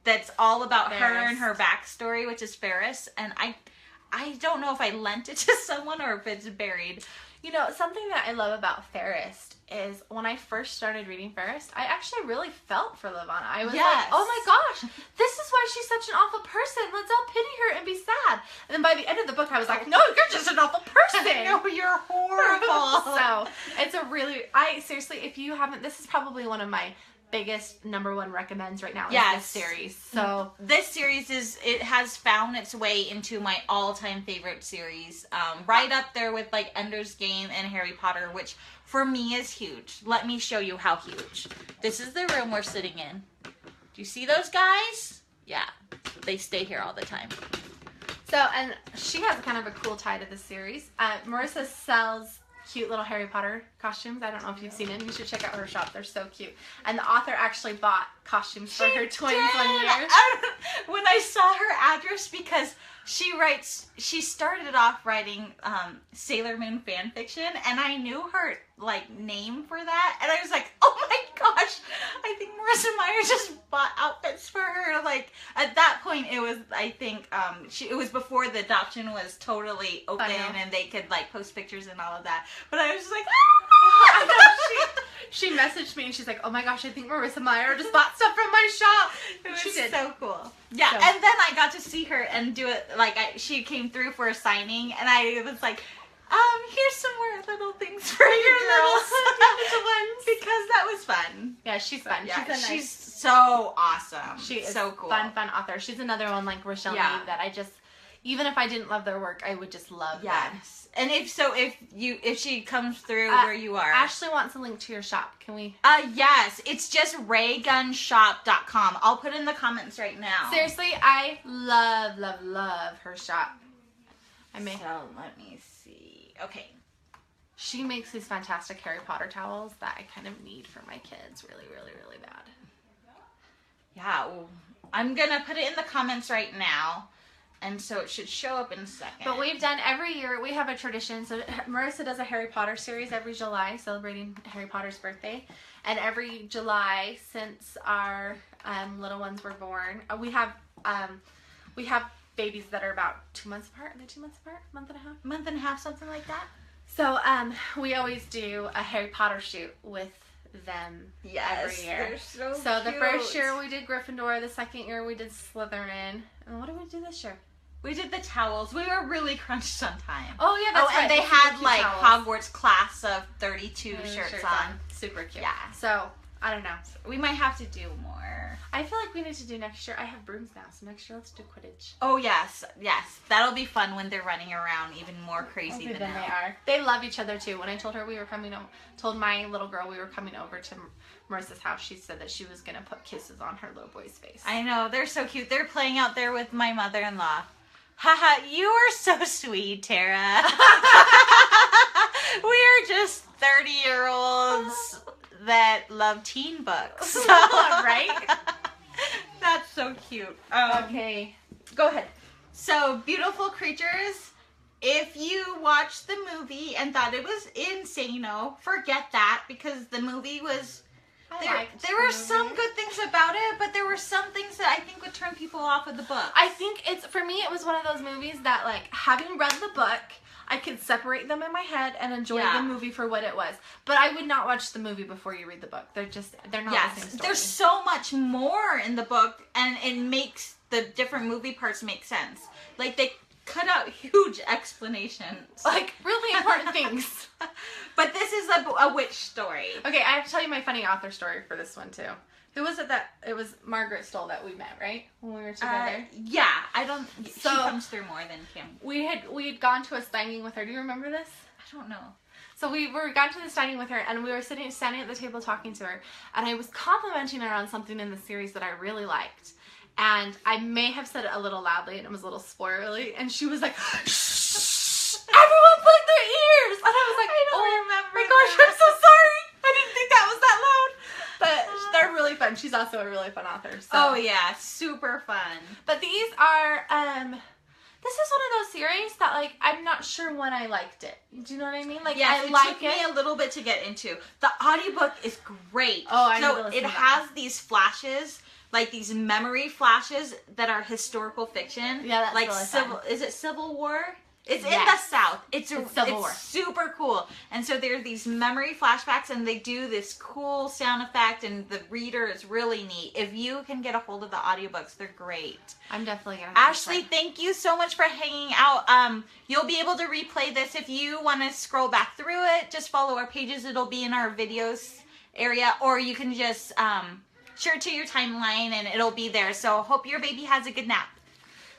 that's all about Ferris. Her and her backstory, which is Ferris, and I don't know if I lent it to someone or if it's buried. You know, something that I love about Ferris is when I first started reading Ferris, I actually really felt for Lavanna. I was like, oh my gosh, this is why she's such an awful person. Let's all pity her and be sad. And then by the end of the book, I was like, no, you're just an awful person. No, you're horrible. So it's seriously, if you haven't, this is probably one of my biggest #1 recommends right now is this series. So this series has found its way into my all-time favorite series, right up there with like Ender's Game and Harry Potter, which for me is huge. Let me show you how huge. This is the room we're sitting in. Do you see those guys? Yeah, they stay here all the time. So, and she has kind of a cool tie to this series. Marissa sells cute little Harry Potter costumes. I don't know if you've seen it. You should check out her shop. They're so cute. And the author actually bought costumes for her twins 1 year. When I saw her address, because she started off writing Sailor Moon fan fiction, and I knew her like name for that, and I was like, oh my gosh, I think Marissa Meyer just bought outfits for her. Like at that point, it was, I think it was before the adoption was totally open and they could like post pictures and all of that. But I was just like, she messaged me and she's like, oh my gosh, I think Marissa Meyer just bought stuff from my shop. It was so cool. Yeah, so. And then I got to see her and do it, like she came through for a signing, and I was like, here's some more little things for your girls. Because that was fun. Yeah, she's fun. Yeah, she's so awesome. She is so cool. Fun author. She's another one like Rochelle Mead that I just, even if I didn't love their work, I would just love them. Yes. And if she comes through where you are. Ashley wants a link to your shop. Can we? Yes. It's just raygunshop.com. I'll put it in the comments right now. Seriously, I love, love, love her shop. So let me see. Okay. She makes these fantastic Harry Potter towels that I kind of need for my kids really, really, really bad. Yeah. Well, I'm going to put it in the comments right now. And so it should show up in a second. But we've done every year, we have a tradition. So Marissa does a Harry Potter series every July, celebrating Harry Potter's birthday. And every July, since our little ones were born, we have babies that are about 2 months apart. Are they 2 months apart? Month and a half? Month and a half, something like that. So we always do a Harry Potter shoot with them every year. They're so So the cute. first year we did Gryffindor, the second year we did Slytherin. And what did we do this year? We did the towels. We were really crunched on time. Oh yeah, that's right. And they The super had cute like towels. Hogwarts class of 32 shirts on. Super cute. Yeah. So I don't know. We might have to do more. I feel like we need to do next year. I have brooms now, so next year let's do Quidditch. Oh yes. That'll be fun when they're running around even more crazy than they now. are. They love each other too. When I told her we were coming, told my little girl we were coming over to Marissa's house, she said that she was gonna put kisses on her little boy's face. I know, they're so cute. They're playing out there with my mother-in-law. Haha, you are so sweet, Tara. We are just 30-year-olds that love teen books. Right? That's so cute. Okay. Go ahead. So, Beautiful Creatures, if you watched the movie and thought it was insane-o, forget that, because the movie was... There were some good things about it, but there were some things that I think would turn people off of the book. I think for me, it was one of those movies that, like, having read the book, I could separate them in my head and enjoy the movie for what it was. But I would not watch the movie before you read the book. They're not the same story. There's so much more in the book, and it makes the different movie parts make sense. Like, they cut out huge explanations. Like, really important things. But this is a witch story. Okay, I have to tell you my funny author story for this one, too. Who was it it was Margaret Stoll that we met, right? When we were together? Yeah, she comes through more than Kim. We had gone to a signing with her. Do you remember this? I don't know. So we got to the signing with her, and we were standing at the table talking to her, and I was complimenting her on something in the series that I really liked. And I may have said it a little loudly, and it was a little spoilery, and she was like, shh, everyone plug their ears! And I was like, my gosh, I'm so sorry! I didn't think that was that loud! But they're really fun. She's also a really fun author. So. Oh yeah, super fun. But these are, this is one of those series that, like, I'm not sure when I liked it. Do you know what I mean? Like, yes, I like took me a little bit to get into. The audiobook is great. Oh, I know. So it has these flashes, like these memory flashes that are historical fiction. Yeah, that's like really fun. Is it Civil War? It's in the South. It's Civil War. Super cool. And so there are these memory flashbacks, and they do this cool sound effect, and the reader is really neat. If you can get a hold of the audiobooks, they're great. I'm definitely gonna. Ashley, thank you so much for hanging out. You'll be able to replay this if you want to scroll back through it. Just follow our pages. It'll be in our videos area, or you can just share it to your timeline, and it'll be there. So hope your baby has a good nap.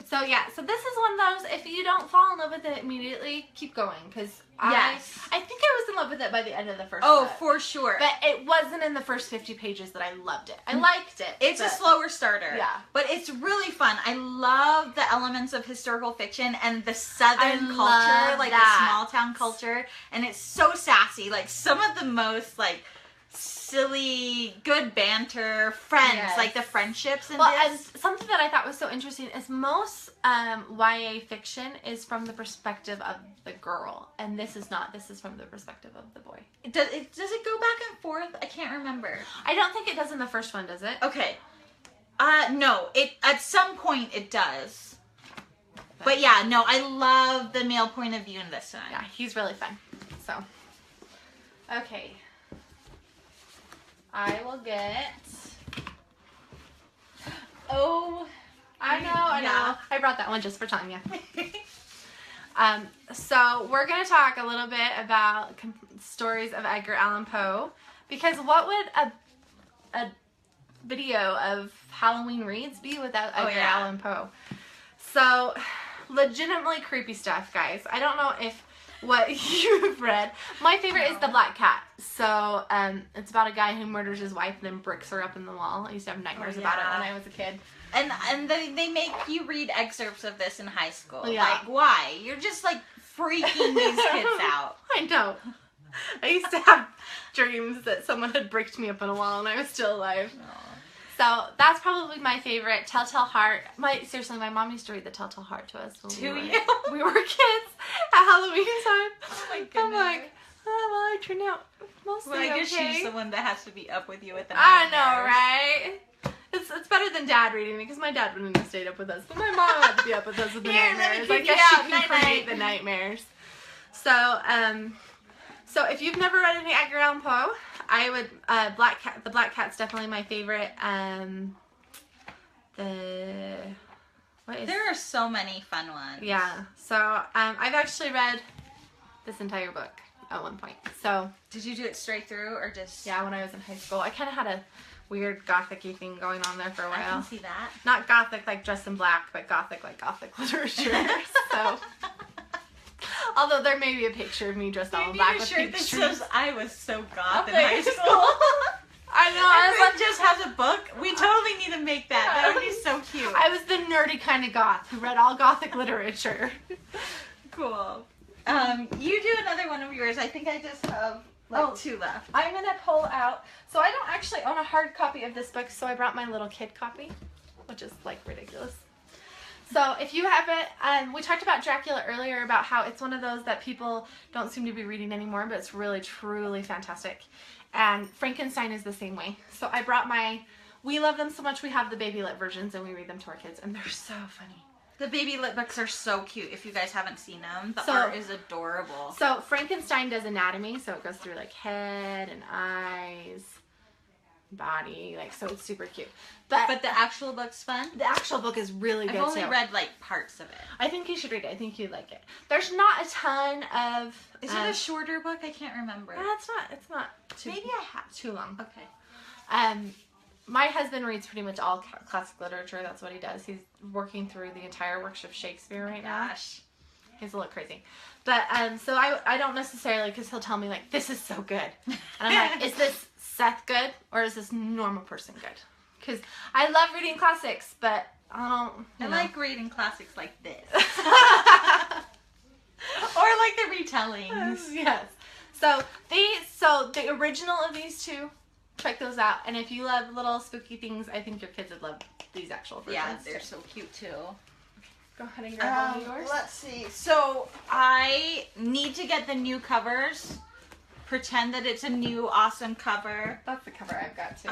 So yeah, so this is one of those, if you don't fall in love with it immediately, keep going, because I think I was in love with it by the end of the first book. For sure. But it wasn't in the first 50 pages that I loved it. I liked it. It's a slower starter. Yeah. But it's really fun. I love the elements of historical fiction and the southern culture, like the small town culture, and it's so sassy. Like some of the most, like, silly, good banter, friends, like the friendships in this. And something that I thought was so interesting is most YA fiction is from the perspective of the girl, and this is not. This is from the perspective of the boy. Does it go back and forth? I can't remember. I don't think it does in the first one, does it? Okay. No. At some point it does. But yeah, no, I love the male point of view in this one. Yeah, he's really fun. So, okay. I will get... Oh, I know. I brought that one just for Tanya. So we're going to talk a little bit about stories of Edgar Allan Poe. Because what would a video of Halloween reads be without Edgar Allan Poe? So legitimately creepy stuff, guys. I don't know if what you've read. My favorite is The Black Cat. So, it's about a guy who murders his wife and then bricks her up in the wall. I used to have nightmares about it when I was a kid. And they make you read excerpts of this in high school. Yeah. Like, why? You're just, like, freaking these kids out. I know. I used to have dreams that someone had bricked me up in a wall and I was still alive. Aww. So that's probably my favorite. Telltale Heart. Seriously, my mom used to read the Telltale Heart to us when we were kids at Halloween time. Oh my goodness. I'm like, oh, well, I turned out mostly well, I guess okay. she's the one that has to be up with you at the I nightmares. know, right? It's better than Dad reading because my dad wouldn't have stayed up with us, but my mom had to be up with us with the nightmares. I guess she can create the nightmares. So, so if you've never read any Edgar Allan Poe, I would, The Black Cat's definitely my favorite. There are so many fun ones. Yeah. So, I've actually read this entire book at one point. So. Did you do it straight through or just? Yeah, when I was in high school. I kind of had a weird gothic-y thing going on there for a while. I can see that. Not gothic like dressed in black, but gothic like gothic literature. So. Although there may be a picture of me dressed all in black with pink that shoes. says I was so goth in high school. I know. Everyone just has a book. We totally need to make that. That would be so cute. I was the nerdy kind of goth who read all gothic literature. Cool. You do another one of yours. I think I just have two left. I'm going to pull out. So I don't actually own a hard copy of this book, so I brought my little kid copy, which is like ridiculous. So if you haven't, we talked about Dracula earlier, about how it's one of those that people don't seem to be reading anymore, but it's really, truly fantastic. And Frankenstein is the same way. So I brought we love them so much, we have the baby lit versions and we read them to our kids, and they're so funny. The baby lit books are so cute. If you guys haven't seen them, the art is adorable. So Frankenstein does anatomy, so it goes through like head and eyes, body, like, so it's super cute. But the actual book's fun? The actual book is really good, I've only read, like, parts of it. I think you should read it. I think you'd like it. There's not a ton of... Is it a shorter book? I can't remember. It's not too... Maybe I have. Too long. Okay. My husband reads pretty much all classic literature. That's what he does. He's working through the entire works of Shakespeare right now. Gosh. He's a little crazy. But, so I don't necessarily, because he'll tell me, like, this is so good. And I'm like, is this Seth good, or is this normal person good? Because I love reading classics, but I don't, like reading classics like this. Or like the retellings. Yes. So the original of these two, check those out. And if you love little spooky things, I think your kids would love these actual versions. Yeah, they're so cute too. Go ahead and grab one of yours. Let's see. So I need to get the new covers. Pretend that it's a new awesome cover. That's the cover I've got too.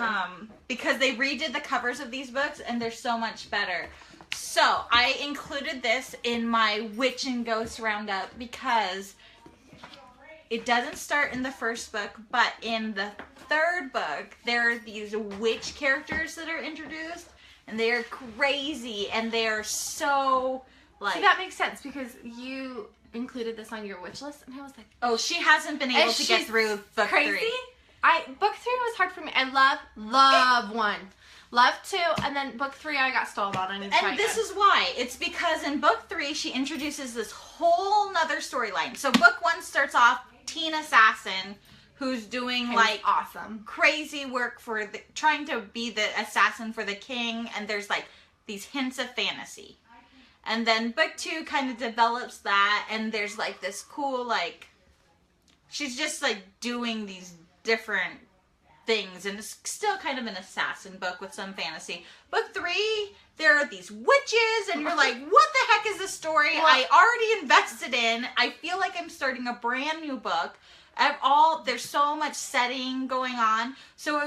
Because they redid the covers of these books and they're so much better. So I included this in my Witch and Ghost Roundup because it doesn't start in the first book, but in the third book, there are these witch characters that are introduced, and they are crazy, and they are so, like... See, that makes sense, because you included this on your witch list, and I was like... Oh, she hasn't been able to get through book 3. Book 3 was hard for me. I love 1. Love 2, and then book 3 I got stalled on. And this is why. It's because in book 3, she introduces this whole nother storyline. So book 1 starts off, teen assassin, who's doing like awesome crazy work for trying to be the assassin for the king, and there's like these hints of fantasy. And then book 2 kind of develops that, and there's like this cool, like, she's just like doing these different things, and it's still kind of an assassin book with some fantasy. Book 3, there are these witches, and you're like, what the heck is this story I already invested in? I feel like I'm starting a brand new book. There's so much setting going on. So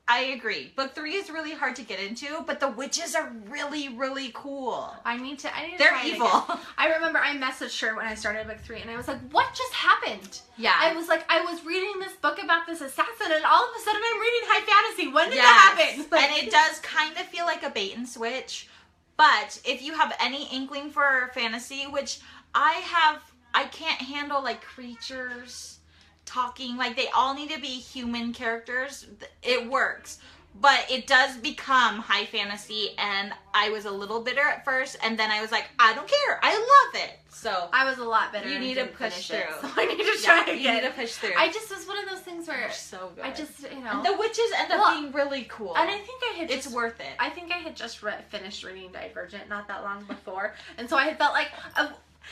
I agree. Book 3 is really hard to get into, but the witches are really, really cool. I need to They're try it evil. again. I remember I messaged her when I started book 3, and I was like, what just happened? Yeah. I was like, I was reading this book about this assassin, and all of a sudden I'm reading high fantasy. When did that happen? And it does kind of feel like a bait and switch. But if you have any inkling for fantasy, which I can't handle, like, creatures talking, like, they all need to be human characters. It works. but it does become high fantasy, and I was a little bitter at first, and then I was like, I don't care, I love it. So I was a lot better. you need to push through. So I need to try again. You need to push through. I just was one of those things where so good. I just, you know, and the witches end up being really cool. And I think I had it's worth it. I think I had just finished reading Divergent not that long before, and so I had felt like an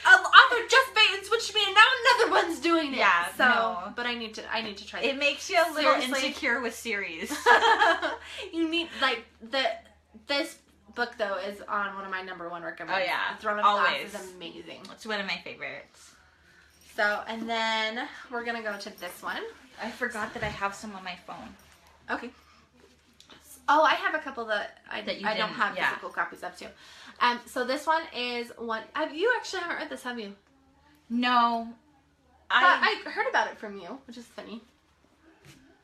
author just bait and switched me, and now another one's doing it. Yeah, so, no. But I need to try. It makes you a little Seriously. insecure with series. You need, like, this book, though, is on one of my number one recommends. Oh, yeah. The Throne of Always. Glass is amazing. It's one of my favorites. So, and then we're going to go to this one. I forgot that I have some on my phone. Okay. Oh, I have a couple that I don't didn't, have yeah. physical copies of, too. So this one is one... You actually haven't read this, have you? No. I heard about it from you, which is funny.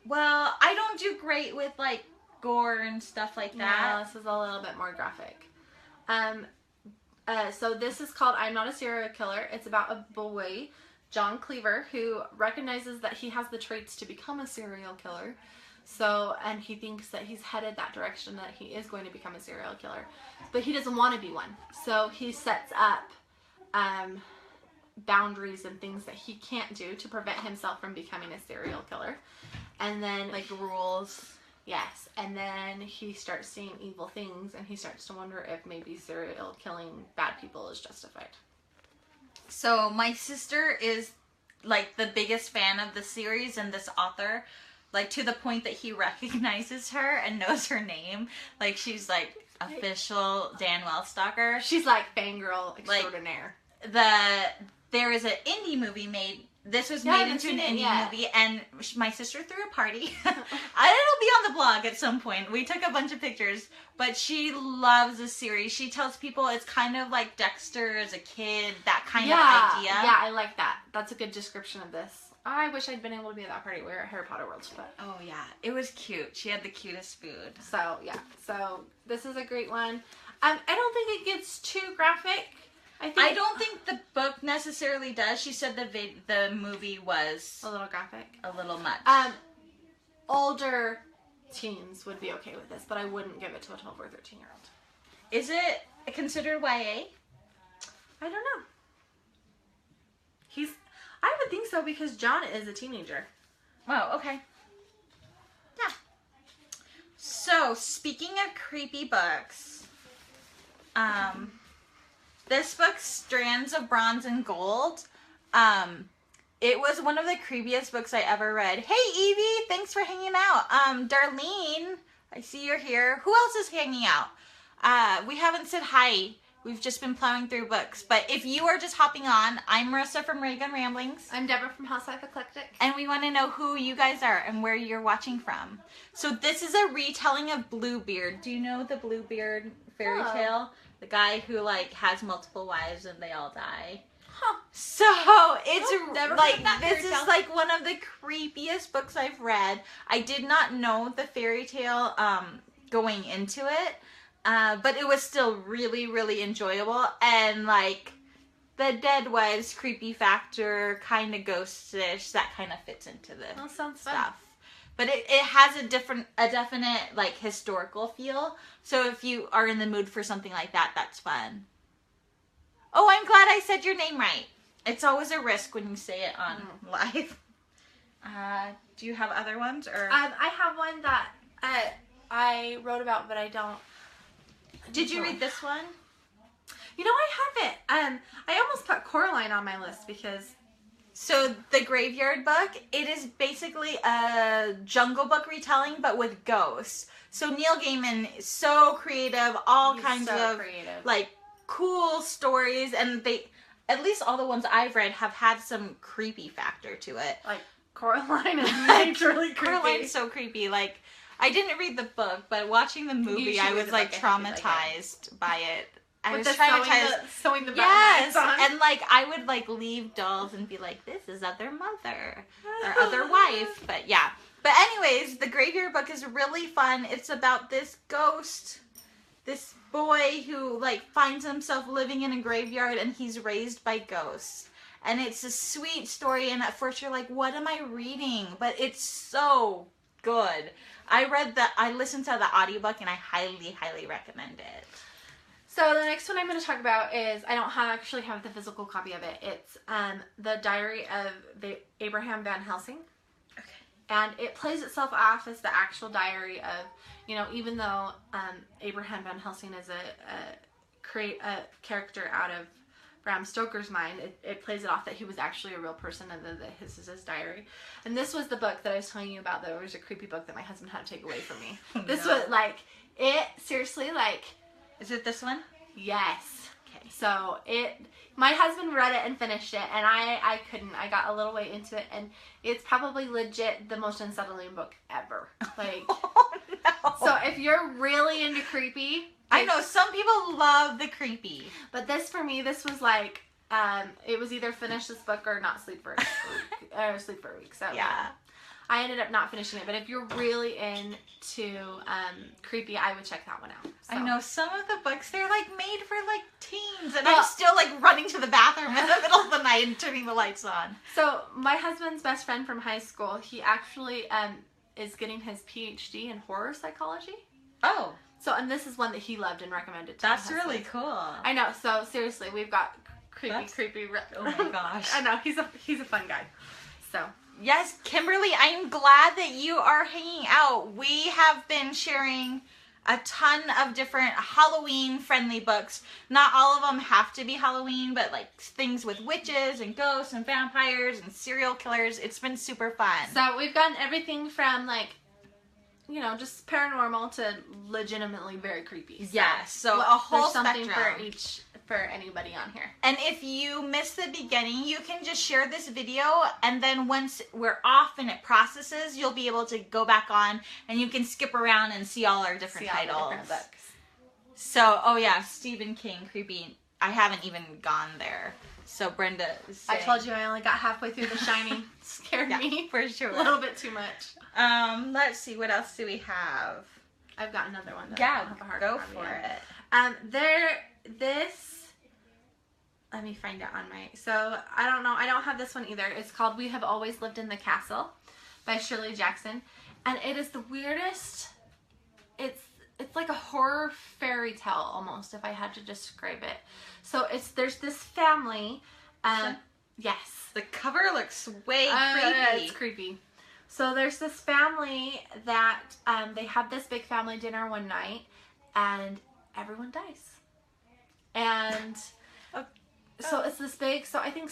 Well, I don't do great with, like, gore and stuff like that. No, this is a little bit more graphic. So this is called I'm Not a Serial Killer. It's about a boy, John Cleaver, who recognizes that he has the traits to become a serial killer. So, and he thinks that he's headed that direction, that he is going to become a serial killer. But he doesn't want to be one. So he sets up boundaries and things that he can't do to prevent himself from becoming a serial killer. And then... Like rules. Yes. And then he starts seeing evil things, and he starts to wonder if maybe serial killing bad people is justified. So my sister is, like, the biggest fan of the series and this author. Like, to the point that he recognizes her and knows her name. Like, she's, like, official Dan Wellstalker. She's like fangirl extraordinaire. There is an indie movie made. This was made into an indie movie, and my sister threw a party. It'll be on the blog at some point. We took a bunch of pictures, but she loves the series. She tells people it's kind of like Dexter as a kid, that kind of idea. Yeah, I like that. That's a good description of this. I wish I'd been able to be at that party. We were at Harry Potter World, but... Oh, yeah. It was cute. She had the cutest food. So, yeah. So, this is a great one. I don't think it gets too graphic. I don't think the book necessarily does. She said the movie was... A little graphic. A little much. Older teens would be okay with this, but I wouldn't give it to a 12 or 13-year-old. Is it considered YA? I don't know. I would think so, because John is a teenager. Oh, okay. Yeah. So, speaking of creepy books, this book, Strands of Bronze and Gold, it was one of the creepiest books I ever read. Hey, Evie, thanks for hanging out. Darlene, I see you're here. Who else is hanging out? We haven't said hi. We've just been plowing through books. But if you are just hopping on, I'm Marissa from Ray Gun Ramblings. I'm Debra from Housewife Eclectic. And we want to know who you guys are and where you're watching from. So this is a retelling of Bluebeard. Do you know the Bluebeard fairy tale? The guy who, like, has multiple wives and they all die. Huh. So it's like, this is like one of the creepiest books I've read. I did not know the fairy tale going into it. But it was still really, really enjoyable. And, like, the dead wives creepy factor, kind of ghostish, that kind of fits into the sounds stuff. Fun. But it has a definite, like, historical feel. So if you are in the mood for something like that, that's fun. Oh, I'm glad I said your name right. It's always a risk when you say it on live. Do you have other ones? Or I have one that I wrote about, but I don't. Did you read this one? You know, I haven't. I almost put Coraline on my list because... So, the Graveyard Book, it is basically a Jungle Book retelling, but with ghosts. So, Neil Gaiman is so creative, He's kinds of, creative. Like, cool stories, and they, at least all the ones I've read, have had some creepy factor to it. Like, Coraline is really creepy. Coraline's so creepy, like... I didn't read the book, but watching the movie, I was, like, traumatized by it. I was traumatized. Sewing the yes, and, like, I would, like, leave dolls and be like, this is other mother, or other wife, but, yeah. But anyways, the Graveyard Book is really fun. It's about this ghost, this boy who, like, finds himself living in a graveyard, and he's raised by ghosts. And it's a sweet story, and at first you're like, what am I reading? But it's so good. I listened to the audiobook and I highly, highly recommend it. So the next one I'm going to talk about is, I don't actually have the physical copy of it. It's the Diary of Abraham Van Helsing. Okay. And it plays itself off as the actual diary of, you know, even though Abraham Van Helsing is a character out of Bram Stoker's mind, it plays it off that he was actually a real person and that this is his diary. And this was the book that I was telling you about. That was a creepy book that my husband had to take away from me. This was like, it seriously, like... Is it this one? Yes. Okay. So my husband read it and finished it, and I couldn't. I got a little way into it, and it's probably legit the most unsettling book ever. Like, oh, no. So if you're really into creepy, I know some people love the creepy, but this for me, this was like, it was either finish this book or not sleep for a week. So yeah. I ended up not finishing it, but if you're really into creepy, I would check that one out. So. I know some of the books, they're like made for like teens, and I'm still like running to the bathroom in the middle of the night and turning the lights on. So my husband's best friend from high school, he actually is getting his PhD in horror psychology. Oh. So, and this is one that he loved and recommended to That's really cool. I know. So seriously, we've got creepy. Oh my gosh. I know, he's a fun guy. So. Yes, Kimberly, I'm glad that you are hanging out. We have been sharing a ton of different Halloween-friendly books. Not all of them have to be Halloween, but like things with witches and ghosts and vampires and serial killers. It's been super fun. So we've gotten everything from like, you know, just paranormal to legitimately very creepy. So yeah, so a whole something spectrum for anybody on here. And if you missed the beginning, you can just share this video, and then once we're off and it processes, you'll be able to go back on and you can skip around and see all our different titles. Books. So, oh yeah, Stephen King, creepy. I haven't even gone there. So Brenda is saying, I told you I only got halfway through The Shining. Scared me for sure. A little bit too much. Let's see, what else do we have? I've got another one. Yeah, go for it. Let me find it on my, so I don't know, I don't have this one either. It's called We Have Always Lived in the Castle by Shirley Jackson. And it is the weirdest, it's like a horror fairy tale almost, if I had to describe it. So there's this family, yes. The cover looks way creepy. It's creepy. So there's this family that, they have this big family dinner one night, and everyone dies. And so it's this big, so I think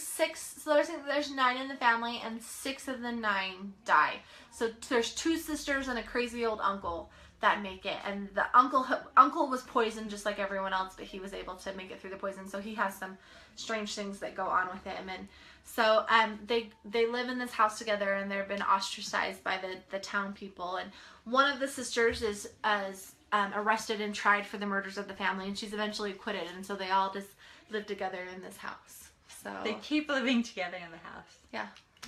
there's 9 in the family, and 6 of the 9 die. So there's 2 sisters and a crazy old uncle that make it, and the uncle was poisoned just like everyone else, but he was able to make it through the poison, so he has some strange things that go on with him. And so they live in this house together, and they've been ostracized by the town people, and one of the sisters is arrested and tried for the murders of the family, and she's eventually acquitted, and so they all just live together in this house. So they keep living together in the house. Yeah.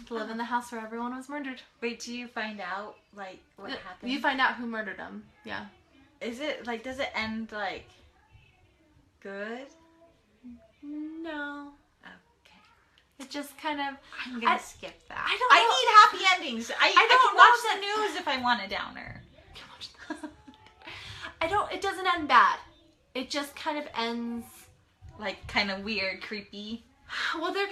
Live in the house where everyone was murdered. Wait, do you find out, like, what happened? You find out who murdered them. Yeah. Is it, like, does it end, like, good? No. Okay. It just kind of... I'm gonna skip that. I don't know. I need happy endings. I can watch the news if I want a downer. It doesn't end bad. It just kind of ends... like, kind of weird, creepy. Well, they're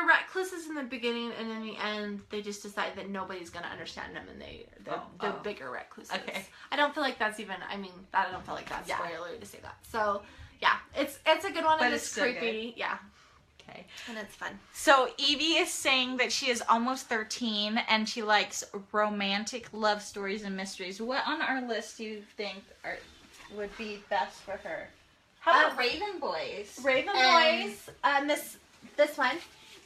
recluses in the beginning, and in the end, they just decide that nobody's gonna understand them, and they're bigger recluses. Okay. I don't feel like that's even. I mean, I don't feel like that's spoilery to say that. So, yeah, it's a good one, but and it's creepy. Good. Yeah. Okay. And it's fun. So Evie is saying that she is almost 13, and she likes romantic love stories and mysteries. What on our list do you think would be best for her? How about Raven Boys? Raven Boys. This one.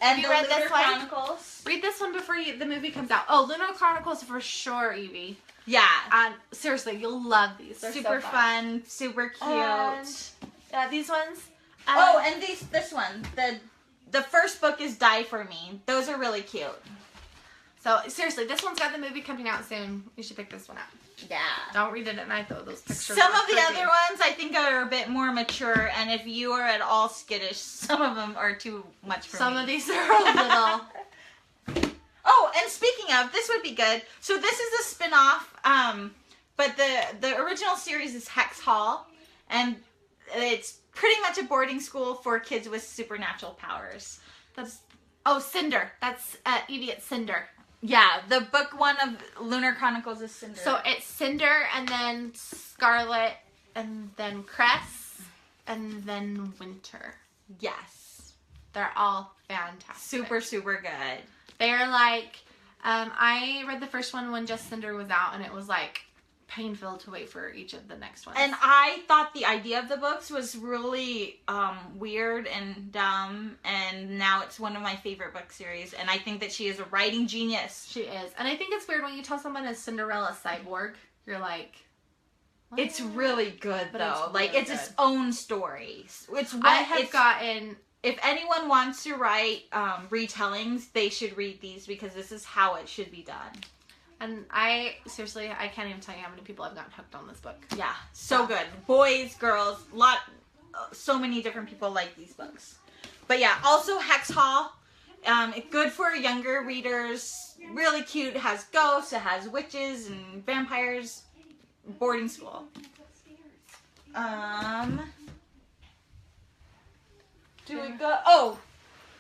And you the read Lunar this one? Chronicles. Read this one before the movie comes out. Oh, Lunar Chronicles for sure, Evie. Yeah. Seriously, you'll love these. They're super so fun, super cute. These ones. And this one. The first book is Die For Me. Those are really cute. So, seriously, this one's got the movie coming out soon. You should pick this one up. Yeah. Don't read it at night, though. Those pictures Some of the other ones I think are a bit more mature, and if you are at all skittish, some of them are too much for me. Some of these are a little... Oh, and speaking of, this would be good. So this is a spin-off, but the original series is Hex Hall, and it's pretty much a boarding school for kids with supernatural powers. Cinder. That's Idiot Cinder. Yeah, the book one of Lunar Chronicles is Cinder. So it's Cinder, and then Scarlet, and then Cress, and then Winter. Yes. They're all fantastic. Super, super good. They're like, I read the first one when just Cinder was out, and it was like painful to wait for each of the next ones. And I thought the idea of the books was really weird and dumb, and now it's one of my favorite book series, and I think that she is a writing genius. She is. And I think it's weird when you tell someone is Cinderella cyborg, you're like, what? It's really good, But though. it's Like, really it's its good. own story. It's what I have gotten... If anyone wants to write retellings, they should read these, because this is how it should be done. And I can't even tell you how many people I've gotten hooked on this book. Yeah, so good. Boys, girls, so many different people like these books. But yeah, also Hex Hall, good for younger readers. Really cute. It has ghosts. It has witches and vampires. Boarding school. Do we go? Oh,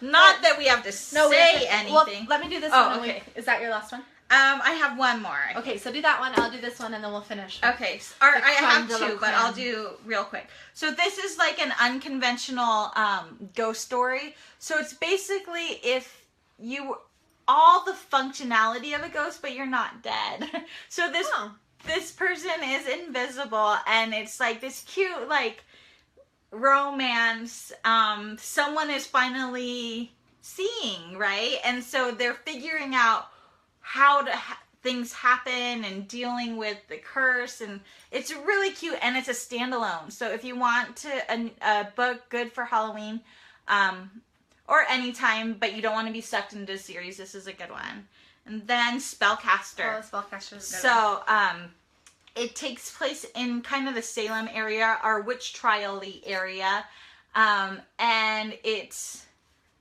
not that we have to say anything. Well, let me do this one. Okay. Is that your last one? I have one more. Okay, so do that one. I'll do this one, and then we'll finish. Okay, or I have creme de la two, but creme. I'll do real quick. So this is like an unconventional ghost story. So it's basically if all the functionality of a ghost, but you're not dead. So this person is invisible, and it's like this cute like romance. Someone is finally seeing, right? And so they're figuring out how things happen and dealing with the curse, and it's really cute, and it's a standalone. So if you want a book good for Halloween, or anytime, but you don't want to be sucked into a series, this is a good one. And then Spellcaster. Oh, Spellcaster is good. So it takes place in kind of the Salem area, or witch trial-y area, and it's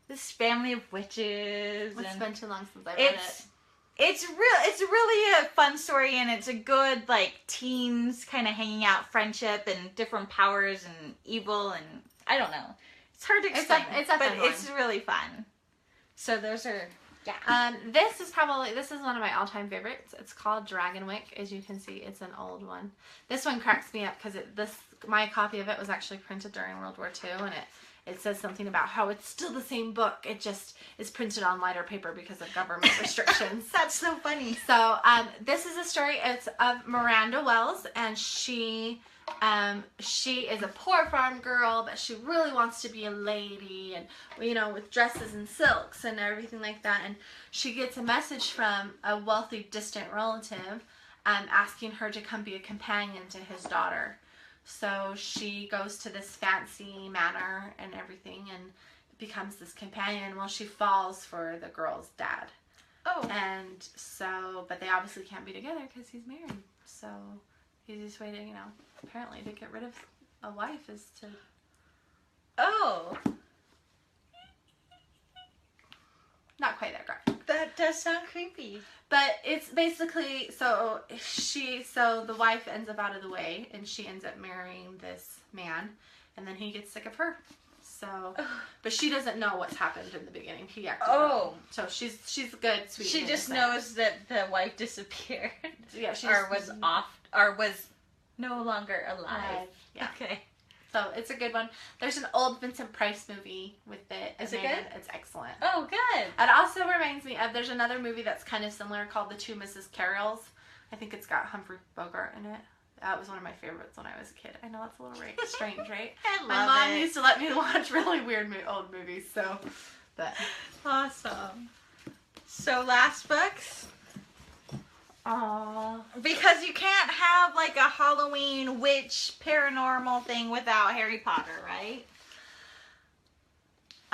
this family of witches. It's been too long since I read it. It's really a fun story, and it's a good like teens kind of hanging out friendship and different powers and evil, and I don't know. It's hard to explain, but it's really fun. So those are This is one of my all-time favorites. It's called Dragonwick. As you can see, it's an old one. This one cracks me up because my copy of it was actually printed during World War II, and it says something about how it's still the same book. It just is printed on lighter paper because of government restrictions. That's so funny. So this is a story. It's of Miranda Wells, and she is a poor farm girl, but she really wants to be a lady, and with dresses and silks and everything like that. And she gets a message from a wealthy distant relative asking her to come be a companion to his daughter. So she goes to this fancy manor and everything, and becomes this companion. Well, she falls for the girl's dad. Oh. And so, but they obviously can't be together because he's married. So he's just waiting, apparently to get rid of a wife is to... Oh. Not quite that graphic. That does sound creepy. But it's basically, so the wife ends up out of the way, and she ends up marrying this man, and then he gets sick of her. So, but she doesn't know what's happened in the beginning. He acted wrong. So she's good, sweet. She just knows that the wife disappeared. Yeah, was no longer alive. Yeah. Okay. So it's a good one. There's an old Vincent Price movie with it. Is it good? It's excellent. Oh, good. It also reminds me of, there's another movie that's kind of similar called The Two Mrs. Carrolls. I think it's got Humphrey Bogart in it. That was one of my favorites when I was a kid. I know that's a little strange, right? My mom used to let me watch really weird old movies, so. But. Awesome. So last books? Aww. Because you can't have like a Halloween witch paranormal thing without Harry Potter, right?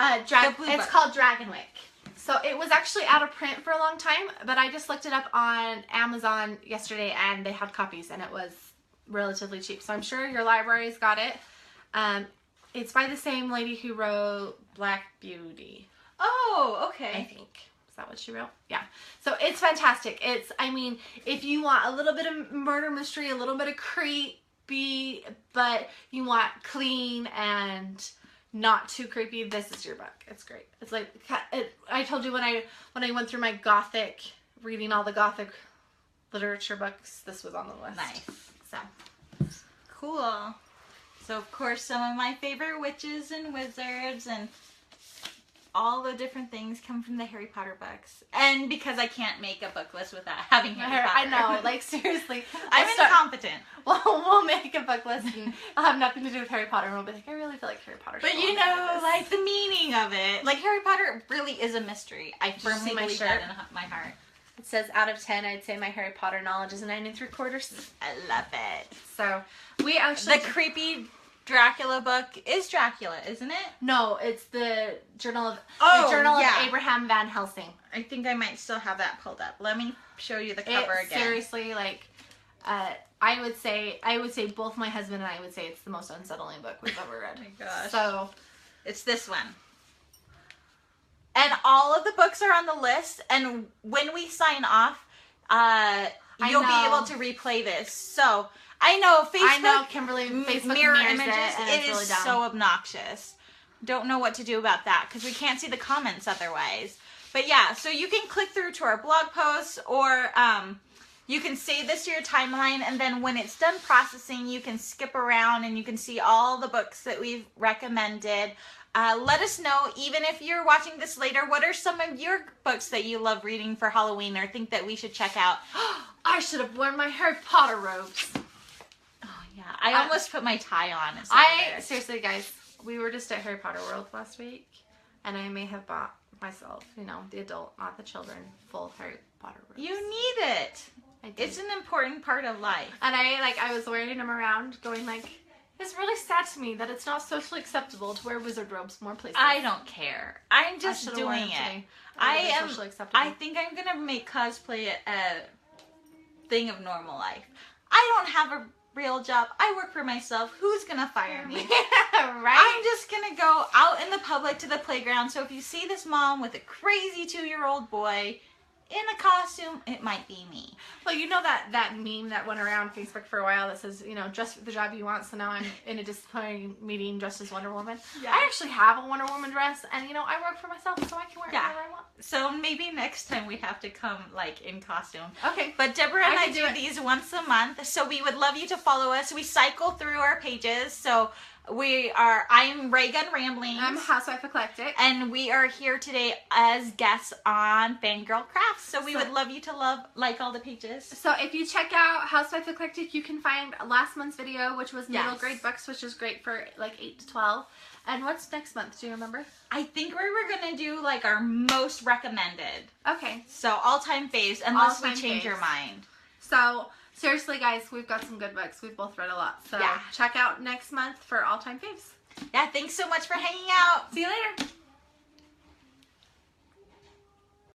It's called Dragonwick. So it was actually out of print for a long time, but I just looked it up on Amazon yesterday, and they had copies, and it was relatively cheap. So I'm sure your library's got it. It's by the same lady who wrote Black Beauty. Oh, okay. I think. Is that what she wrote? Yeah. So it's fantastic. It's, I mean, if you want a little bit of murder mystery, a little bit of creepy, but you want clean and not too creepy, this is your book. It's great. It's like, I told you when I went through my Gothic, reading all the Gothic literature books, this was on the list. Nice. So, cool. So, of course, some of my favorite witches and wizards and all the different things come from the Harry Potter books. And because I can't make a book list without having Harry Potter. I know, like, seriously. I'm incompetent. Well, we'll make a book list and it'll have nothing to do with Harry Potter and we'll be like, I really feel like Harry Potter. But you know, like, the meaning of it. Like, Harry Potter really is a mystery. I firmly believe that in my heart. It says out of 10, I'd say my Harry Potter knowledge is a 9 3/4. I love it. So, we actually... The creepy Dracula book is Dracula, isn't it? No, it's the Journal of of Abraham Van Helsing. I think I might still have that pulled up. Let me show you the cover again. Seriously, like, I would say both my husband and I would say it's the most unsettling book we've ever read. Oh my gosh. So, it's this one. And all of the books are on the list, and when we sign off, you'll be able to replay this. So, I know Facebook Kimberly, Facebook mirror mirrors images, and it it's really is dumb. so obnoxious. Don't know what to do about that, because we can't see the comments otherwise. But yeah, so you can click through to our blog posts, or you can save this to your timeline, and then when it's done processing, you can skip around and you can see all the books that we've recommended. Let us know, even if you're watching this later, what are some of your books that you love reading for Halloween or think that we should check out? I should have worn my Harry Potter robes. Oh, yeah. I almost put my tie on. Seriously, guys, we were just at Harry Potter World last week, and I may have bought myself, you know, the adult, not the children, full Harry Potter robes. You need it. I did. It's an important part of life. And I was wearing them around going like, it's really sad to me that it's not socially acceptable to wear wizard robes more places. I don't care. I'm just doing it. I think I'm going to make cosplay a thing of normal life. I don't have a real job. I work for myself. Who's going to fire me? Right? I'm just going to go out in the public to the playground. So if you see this mom with a crazy 2-year-old boy in a costume, it might be me. Well, you know that meme that went around Facebook for a while that says, you know, dress for the job you want, so now I'm in a disciplinary meeting dressed as Wonder Woman. Yeah. I actually have a Wonder Woman dress, and, you know, I work for myself, so I can wear whatever I want. So maybe next time we have to come, like, in costume. Okay. But Deborah and I do these once a month, so we would love you to follow us. We cycle through our pages, so... I'm Ray Gun Ramblings. I'm Housewife Eclectic. And we are here today as guests on Fangirl Crafts. So we would love you to like all the pages. So if you check out Housewife Eclectic, you can find last month's video, which was middle grade books, which is great for like 8 to 12. And what's next month? Do you remember? I think we were going to do like our most recommended. Okay. So all-time faves, unless we change your mind. So... seriously, guys, we've got some good books. We've both read a lot. So check out next month for all-time faves. Yeah, thanks so much for hanging out. See you later.